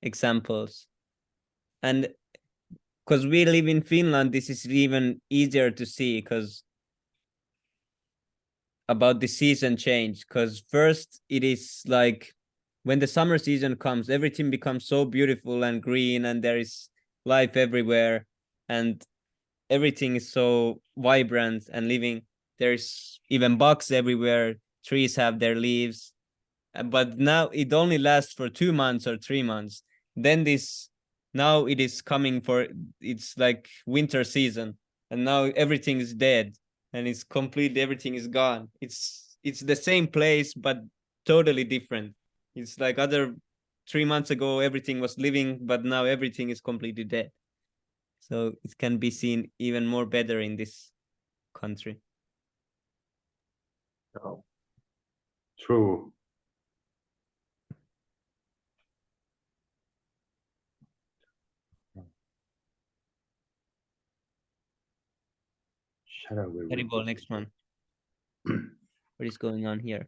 examples. And because we live in Finland, this is even easier to see because about the season change. Because first it is like when the summer season comes, everything becomes so beautiful and green, and there is life everywhere. and everything is so vibrant and living. There's even bugs everywhere. Trees have their leaves. But now it only lasts for 2 months or 3 months. Then now it is coming for, it's like winter season, and now everything is dead, and it's complete. Everything is gone. It's the same place, but totally different. It's like other 3 months ago, everything was living, but now everything is completely dead. So it can be seen even more better in this country. Oh. True. Shadow will Terrible. repeat. Next one. What is going on here?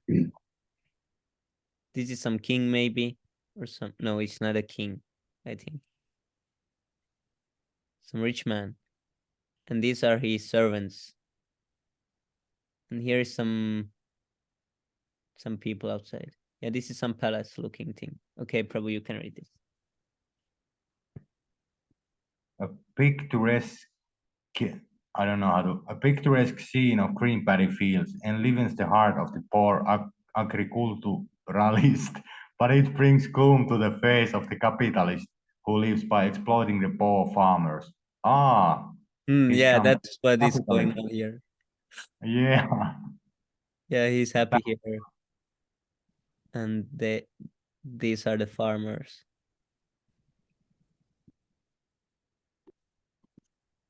This is some king, maybe, or some. No, it's not a king. I think some rich man, and these are his servants. And here is some people outside. Yeah, this is some palace-looking thing. Okay, Prabhu, you can read this. A picturesque, I don't know how to, a picturesque scene of green paddy fields enlivens the heart of the poor agriculturalist, but it brings gloom to the face of the capitalist who lives by exploiting the poor farmers. Ah, it's Yeah, some that's what is going capitalism. on here. Yeah. Yeah, he's happy here, and these are the farmers.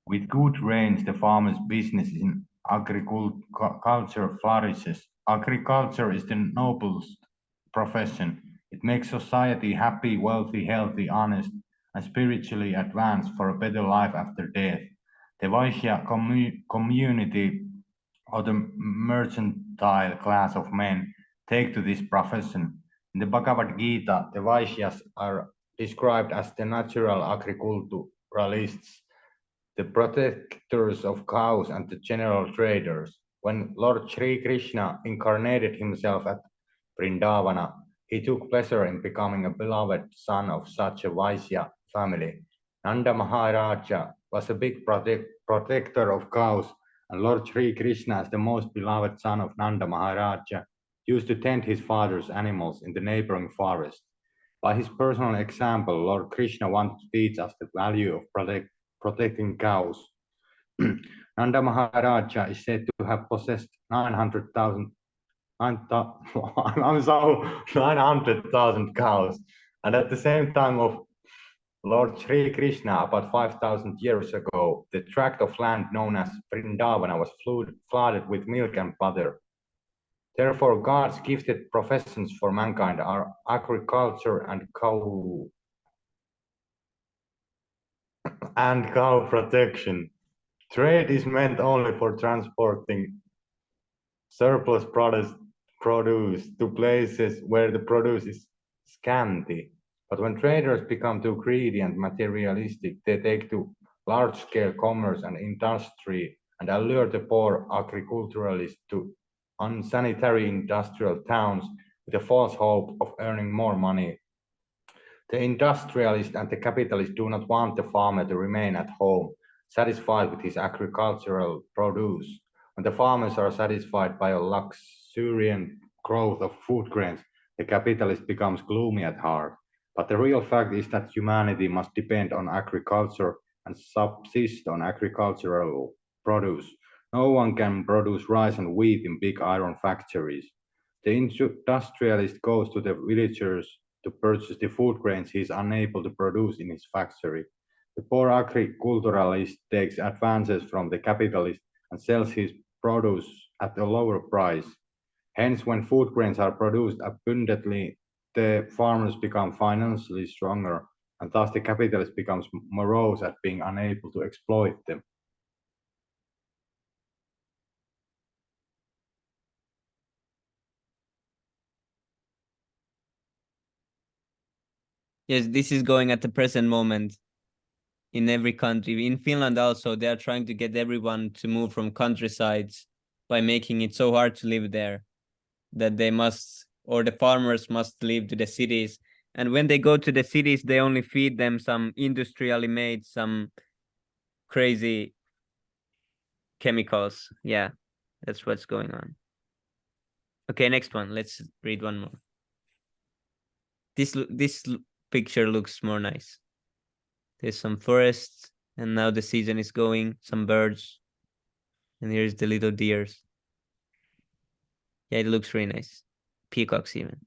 With good rains, the farmer's business in agriculture flourishes. Agriculture is the noblest profession. It makes society happy, wealthy, healthy, honest, and spiritually advanced for a better life after death. The Vaishya community or the mercantile class of men take to this profession. In the Bhagavad Gita, the Vaishyas are described as the natural agriculturalists, the protectors of cows and the general traders. When Lord Sri Krishna incarnated himself at Vrindavana, he took pleasure in becoming a beloved son of such a Vaishya family. Nanda Maharaja was a big protector of cows, and Lord Sri Krishna, as the most beloved son of Nanda Maharaja, used to tend his father's animals in the neighboring forest. By his personal example, Lord Krishna wanted to teach us the value of protecting cows. Nanda Maharaja is said to have possessed 900,000 I'm so 900,000 cows. And at the same time of Lord Sri Krishna, about 5,000 years ago, the tract of land known as Vrindavana was flooded with milk and butter. Therefore, God's gifted professions for mankind are agriculture and cow protection. Trade is meant only for transporting surplus produce to places where the produce is scanty. But when traders become too greedy and materialistic, they take to large-scale commerce and industry and allure the poor agriculturalists to unsanitary industrial towns with a false hope of earning more money. The industrialist and the capitalist do not want the farmer to remain at home, satisfied with his agricultural produce. When the farmers are satisfied by a luxuriant growth of food grains, the capitalist becomes gloomy at heart. But the real fact is that humanity must depend on agriculture and subsist on agricultural produce. No one can produce rice and wheat in big iron factories. The industrialist goes to the villagers to purchase the food grains he is unable to produce in his factory. The poor agriculturalist takes advances from the capitalist and sells his produce at a lower price. Hence, when food grains are produced abundantly, the farmers become financially stronger, and thus the capitalist becomes morose at being unable to exploit them. Yes, this is going at the present moment in every country. In Finland also, they are trying to get everyone to move from countrysides by making it so hard to live there that they must, or the farmers must leave to the cities. And when they go to the cities, they only feed them some industrially made, some crazy chemicals. Yeah, that's what's going on. Okay, next one. Let's read one more. This picture looks more nice. There's some forests, and now the season is going. Some birds, and here's the little deers. Yeah, it looks really nice. Peacocks even.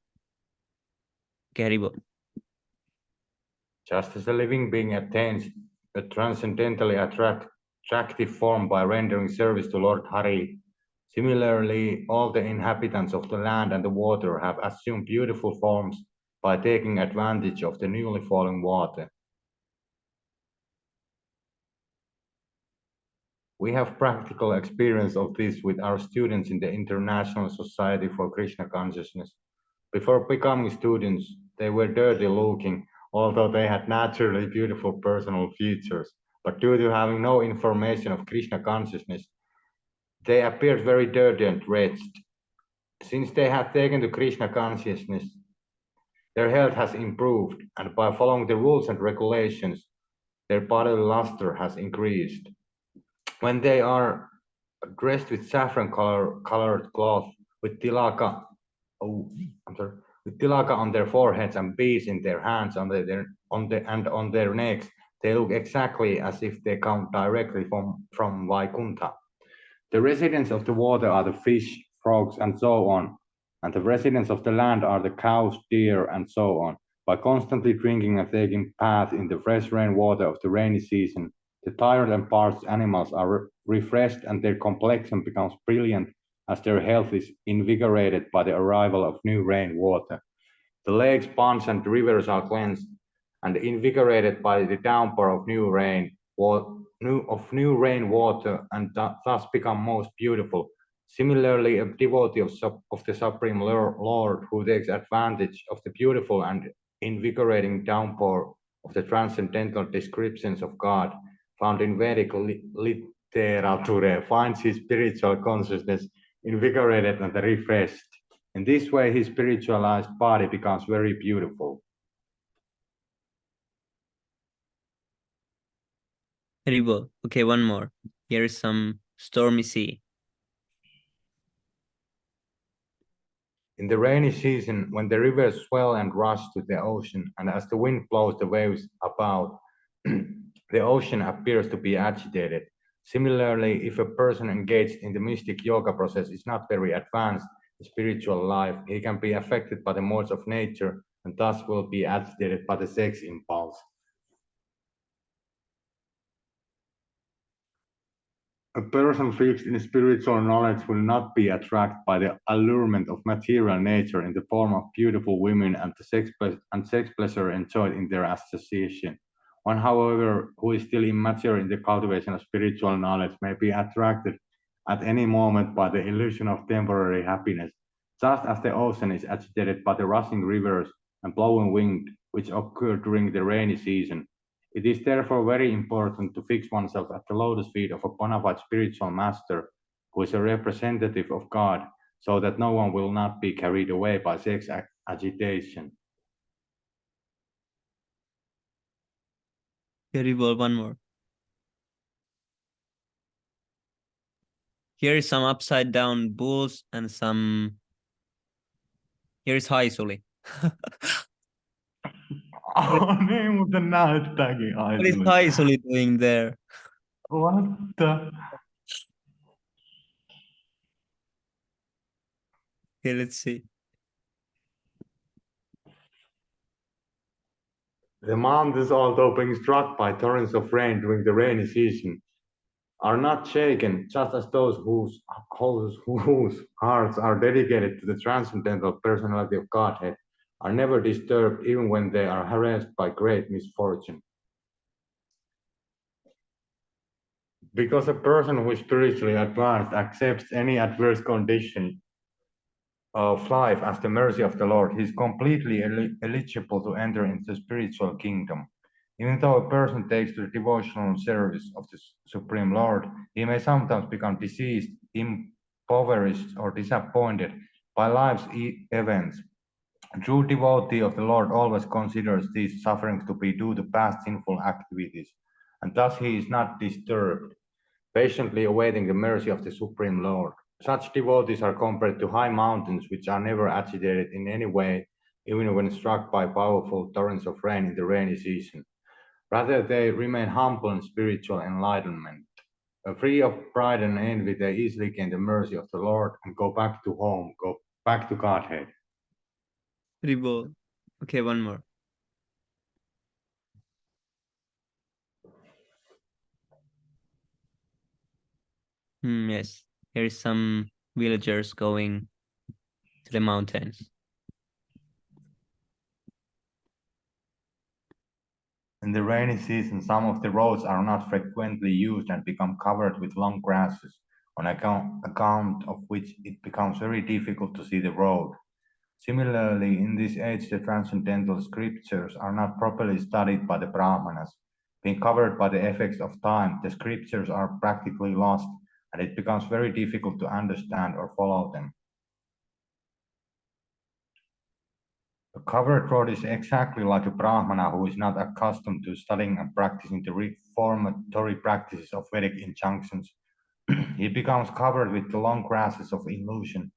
Garibo. Just as a living being attains a transcendently attractive form by rendering service to Lord Hari, similarly, all the inhabitants of the land and the water have assumed beautiful forms by taking advantage of the newly falling water. We have practical experience of this with our students in the International Society for Krishna Consciousness. Before becoming students, they were dirty looking, although they had naturally beautiful personal features. But due to having no information of Krishna consciousness, they appeared very dirty and wretched. Since they have taken to Krishna consciousness, their health has improved, and by following the rules and regulations, their bodily luster has increased. When they are dressed with colored cloth with tilaka, oh, I'm sorry, with tilaka on their foreheads and beads in their hands and on their necks, they look exactly as if they come directly from Vaikuntha. The residents of the water are the fish, frogs, and so on, and the residents of the land are the cows, deer, and so on. By constantly drinking and taking baths in the fresh rain water of the rainy season, the tired and parched animals are refreshed and their complexion becomes brilliant as their health is invigorated by the arrival of new rain water. The lakes, ponds, and rivers are cleansed and invigorated by the downpour of new rain water and thus become most beautiful. Similarly, a devotee of the Supreme Lord who takes advantage of the beautiful and invigorating downpour of the transcendental descriptions of God found in Vedic literature finds his spiritual consciousness invigorated and refreshed. In this way, his spiritualized body becomes very beautiful. Garibo. Okay, one more. Here is some stormy sea. In the rainy season, when the rivers swell and rush to the ocean, and as the wind blows the waves about, the ocean appears to be agitated. Similarly, if a person engaged in the mystic yoga process is not very advanced in spiritual life, he can be affected by the modes of nature and thus will be agitated by the sex impulse. A person fixed in spiritual knowledge will not be attracted by the allurement of material nature in the form of beautiful women and sex pleasure enjoyed in their association. One, however, who is still immature in the cultivation of spiritual knowledge may be attracted at any moment by the illusion of temporary happiness, just as the ocean is agitated by the rushing rivers and blowing wind which occur during the rainy season. It is therefore very important to fix oneself at the lotus feet of a bona fide spiritual master who is a representative of God, so that no one will not be carried away by sex agitation. Garibo, one more. Here is some upside down bulls and some. Here is Haisuli. Niin muuten näyttääkin What is Aisuli. Haisuli doing there? What the? Okay, let's see. The mountains, although being struck by torrents of rain during the rainy season, are not shaken, just as those whose hearts are dedicated to the transcendental personality of Godhead are never disturbed even when they are harassed by great misfortune. Because a person who is spiritually advanced accepts any adverse condition of life as the mercy of the Lord, he is completely eligible to enter into the spiritual kingdom. Even though a person takes to the devotional service of the Supreme Lord, he may sometimes become diseased, impoverished, or disappointed by life's events. A true devotee of the Lord always considers these sufferings to be due to past sinful activities, and thus he is not disturbed, patiently awaiting the mercy of the Supreme Lord. Such devotees are compared to high mountains which are never agitated in any way, even when struck by powerful torrents of rain in the rainy season. Rather, they remain humble in spiritual enlightenment. Free of pride and envy, they easily gain the mercy of the Lord and go back to home, go back to Godhead. Ribo. Okay, one more. Yes, here is some villagers going to the mountains. In the rainy season, some of the roads are not frequently used and become covered with long grasses, on account of which it becomes very difficult to see the road. Similarly, in this age, the transcendental scriptures are not properly studied by the Brahmanas. Being covered by the effects of time, the scriptures are practically lost, and it becomes very difficult to understand or follow them. A covered road is exactly like a Brahmana who is not accustomed to studying and practicing the reformatory practices of Vedic injunctions. He becomes covered with the long grasses of illusion.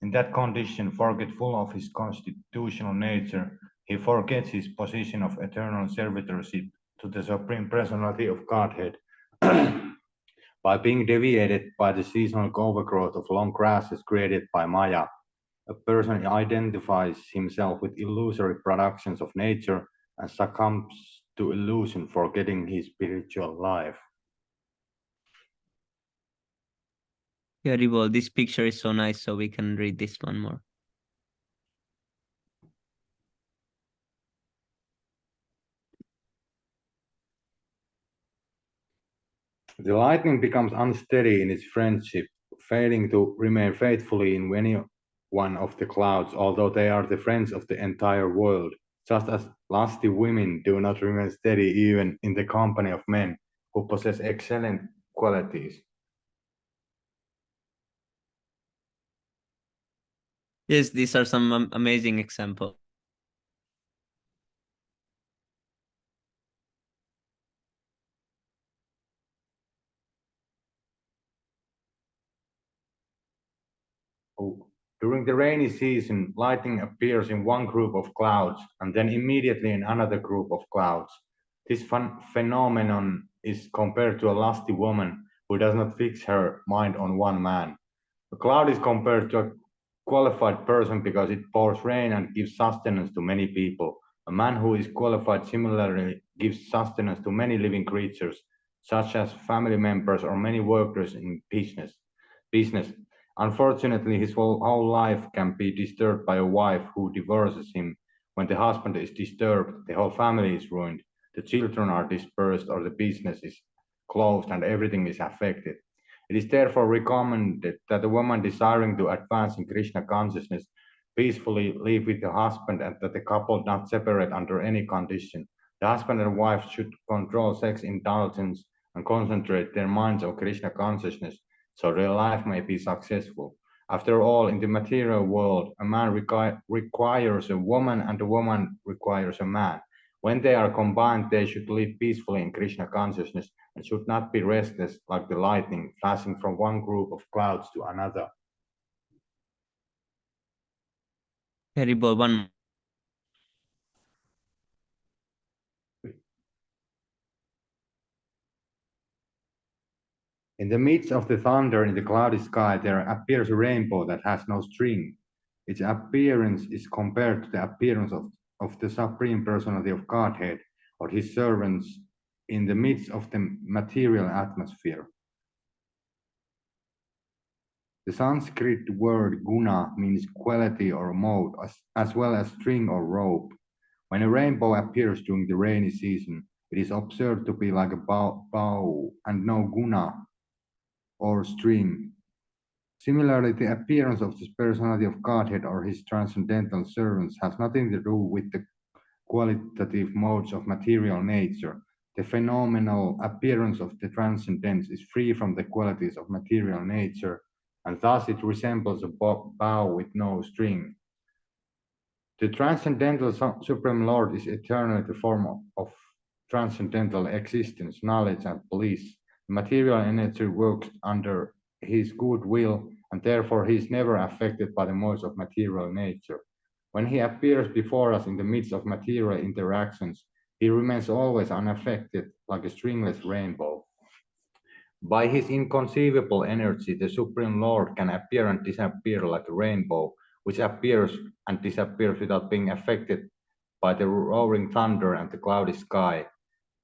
In that condition, forgetful of his constitutional nature, he forgets his position of eternal servitorship to the Supreme Personality of Godhead. By being deviated by the seasonal overgrowth of long grasses created by Maya, a person identifies himself with illusory productions of nature and succumbs to illusion, forgetting his spiritual life. Yeah, Ribo, this picture is so nice, so we can read this one more. The lightning becomes unsteady in its friendship, failing to remain faithfully in any one of the clouds, although they are the friends of the entire world, just as lusty women do not remain steady even in the company of men who possess excellent qualities. Yes, these are some amazing examples. During the rainy season, lightning appears in one group of clouds and then immediately in another group of clouds. This phenomenon is compared to a lusty woman who does not fix her mind on one man. A cloud is compared to a qualified person because it pours rain and gives sustenance to many people. A man who is qualified similarly gives sustenance to many living creatures, such as family members or many workers in business. Unfortunately, his whole life can be disturbed by a wife who divorces him. When the husband is disturbed, the whole family is ruined. The children are dispersed, or the business is closed, and everything is affected. It is therefore recommended that a woman desiring to advance in Krishna consciousness peacefully live with the husband and that the couple not separate under any condition. The husband and wife should control sex indulgence and concentrate their minds on Krishna consciousness so their life may be successful. After all, in the material world, a man requires a woman and a woman requires a man. When they are combined, they should live peacefully in Krishna consciousness and should not be restless like the lightning flashing from one group of clouds to another. Yeah, Ribo, one more. In the midst of the thunder in the cloudy sky, there appears a rainbow that has no string. Its appearance is compared to the appearance of the Supreme Personality of Godhead or his servants in the midst of the material atmosphere. The Sanskrit word guna means quality or mode, as well as string or rope. When a rainbow appears during the rainy season, it is observed to be like a bow and no guna or string. Similarly, the appearance of the personality of Godhead or his transcendental servants has nothing to do with the qualitative modes of material nature. The phenomenal appearance of the transcendence is free from the qualities of material nature, and thus it resembles a bow with no string. The transcendental Supreme Lord is eternally the form of transcendental existence, knowledge, and bliss. The material energy works under his good will, and therefore he is never affected by the modes of material nature. When he appears before us in the midst of material interactions, he remains always unaffected, like a stringless rainbow. By his inconceivable energy, the Supreme Lord can appear and disappear like a rainbow, which appears and disappears without being affected by the roaring thunder and the cloudy sky.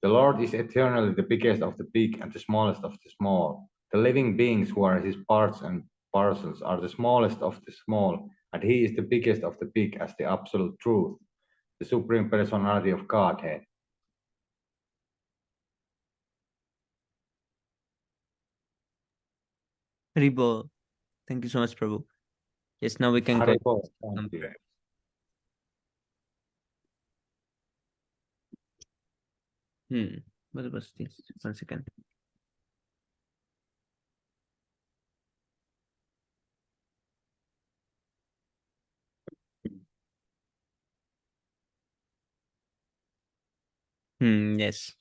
The Lord is eternally the biggest of the big and the smallest of the small. The living beings who are his parts and parcels are the smallest of the small, and he is the biggest of the big as the absolute truth, the supreme personality of Godhead. Haribol. Thank you so much, Prabhu. Yes, now we can go. Haribol, thank you. What was this? 1 second. Yes.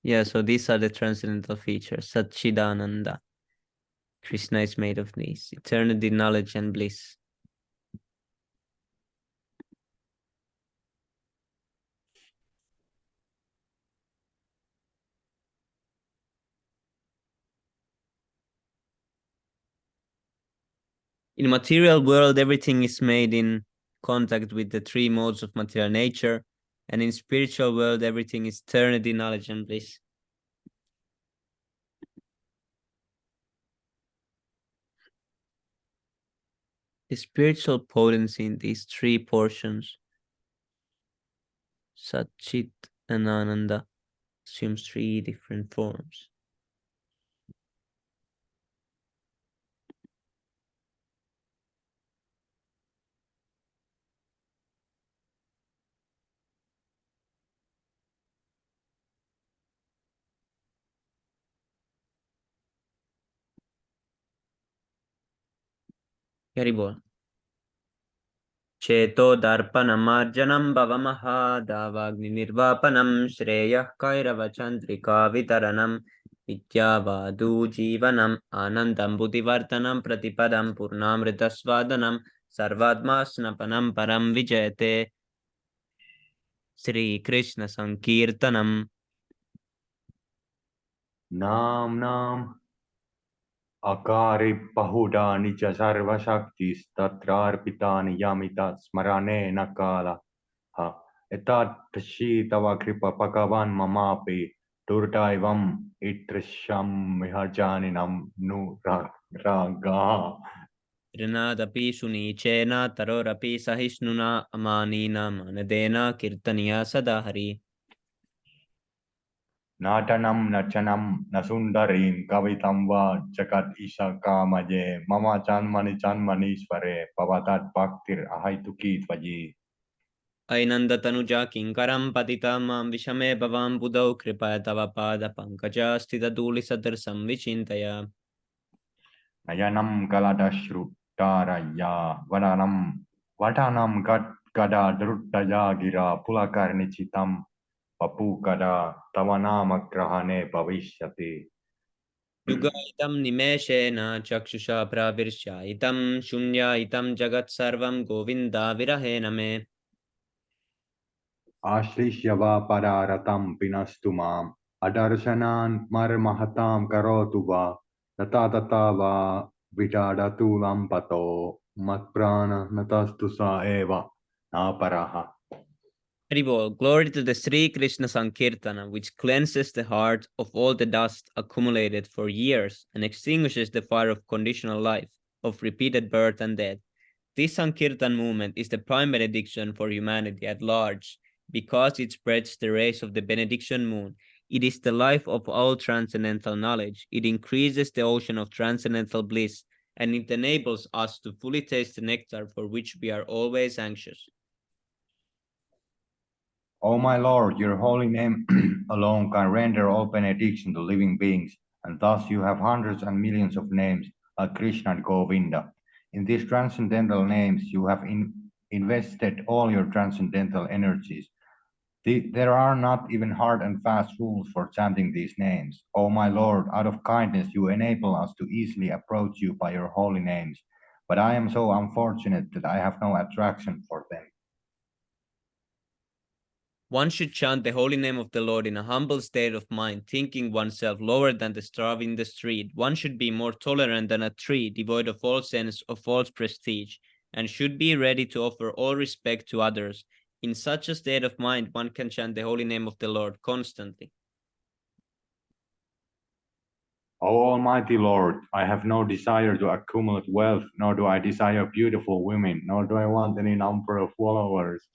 Yeah, so these are the transcendental features. Satchidananda. Krishna is made of these. Eternity, knowledge, and bliss. In material world, everything is made in contact with the three modes of material nature. And in spiritual world, everything is eternity, knowledge, and bliss. The spiritual potency in these three portions, Satchit and Ananda, assumes three different forms. Haribol. Cheto darpanamārjanam bhavamahādāvāgnirvāpanam shreyah kairavachandrika vitaranam vidyavādu jivanam anandam buddhivartanam pratipadam purnamritasvadanam sarvadmasnapanam param vijayate. Sri Krishna Sankirtanam. Nam Akari Pahuda Nija Sarva Shaktis Tatrarpitani Yamita Smarane Nakala Ha Etat Tava Kripa Pagavan Mamapi Durdaivam Itrisham Mihajaninam Nu Raga. Trinadapi sunicena tarorapi sahisnuna amanina manadena kirtaniya sadahari. Natanam Nachanam Nasundarim Kavitam Va Jagat Isha Kamaje Mama Chanmani Chanmanisware Pavatat Bhaktir Ahaituki Tvaji. Ainandatअनुजा किङ्करं पतितं मां विषमे भवां बुधौ कृपया तव पादपङ्कजस्थितधूलिसदृशं विचिन्तय. Nayanam Kaladashruttaraya Vadanam Gada Druttaya Gira Pulakarnichitam Papukada Tavanama Grahane Bhavishyati. युगायितं निमेषेण चक्षुषा प्राविर्ष्यायितं शून्यायितं जगत्सर्वं गोविन्दाविरहेण मे. Ashrishyava Padaratam Pinastumam Adarshanan Marmahatam Karotuva Natatava Vidadatu Lampato Matprana Natastusa Eva Naparaha. Haribol, glory to the Sri Krishna Sankirtana, which cleanses the heart of all the dust accumulated for years and extinguishes the fire of conditional life, of repeated birth and death. This Sankirtan movement is the prime benediction for humanity at large, because it spreads the rays of the benediction moon. It is the life of all transcendental knowledge. It increases the ocean of transcendental bliss, and it enables us to fully taste the nectar for which we are always anxious. O my Lord, your holy name alone can render all benediction to living beings, and thus you have hundreds and millions of names like Krishna and Govinda. In these transcendental names, you have invested all your transcendental energies. There are not even hard and fast rules for chanting these names. O my Lord, out of kindness you enable us to easily approach you by your holy names, but I am so unfortunate that I have no attraction for them. One should chant the holy name of the Lord in a humble state of mind, thinking oneself lower than the starving in the street. One should be more tolerant than a tree, devoid of all sense of false prestige, and should be ready to offer all respect to others. In such a state of mind, one can chant the holy name of the Lord constantly. O Almighty Lord, I have no desire to accumulate wealth, nor do I desire beautiful women, nor do I want any number of followers.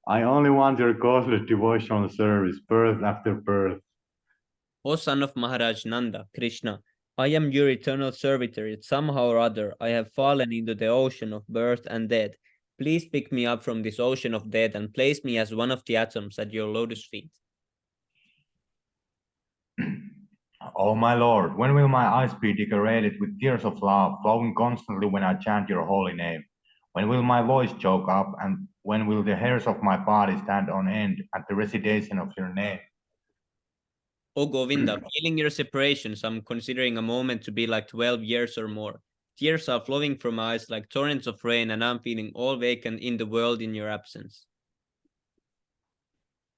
I only want your causeless devotional service, birth after birth. O son of Maharaj Nanda, Krishna, I am your eternal servitor, yet somehow or other I have fallen into the ocean of birth and death. Please pick me up from this ocean of death and place me as one of the atoms at your lotus feet. O my Lord, when will my eyes be decorated with tears of love, flowing constantly when I chant your holy name? When will my voice choke up, and when will the hairs of my body stand on end at the recitation of your name? O Govinda, feeling your separations, I'm considering a moment to be like 12 years or more. Tears are flowing from my eyes like torrents of rain, and I'm feeling all vacant in the world in your absence.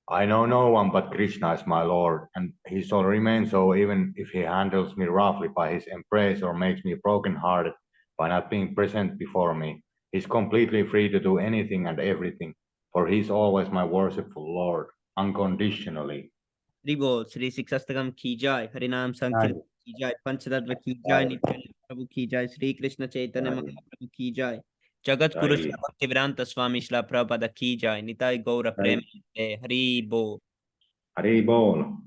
I know no one but Krishna is my Lord, and he shall remain so even if he handles me roughly by his embrace or makes me broken-hearted by not being present before me. He is completely free to do anything and everything, for he is always my worshipful Lord, unconditionally. Hri Bol, Shri Siksastakam ki jai, Harinam Sankirtan ki jai, Panchatattva ki jai, Nityananda Prabhu ki jai, Shri Krishna Chaitanya Mahaprabhu ki jai, Jagat Guru Shri Bhaktivedanta Swami Shila Prabhupada ki jai, Nitai Gaura Prema Hari Bol. Hari Bol.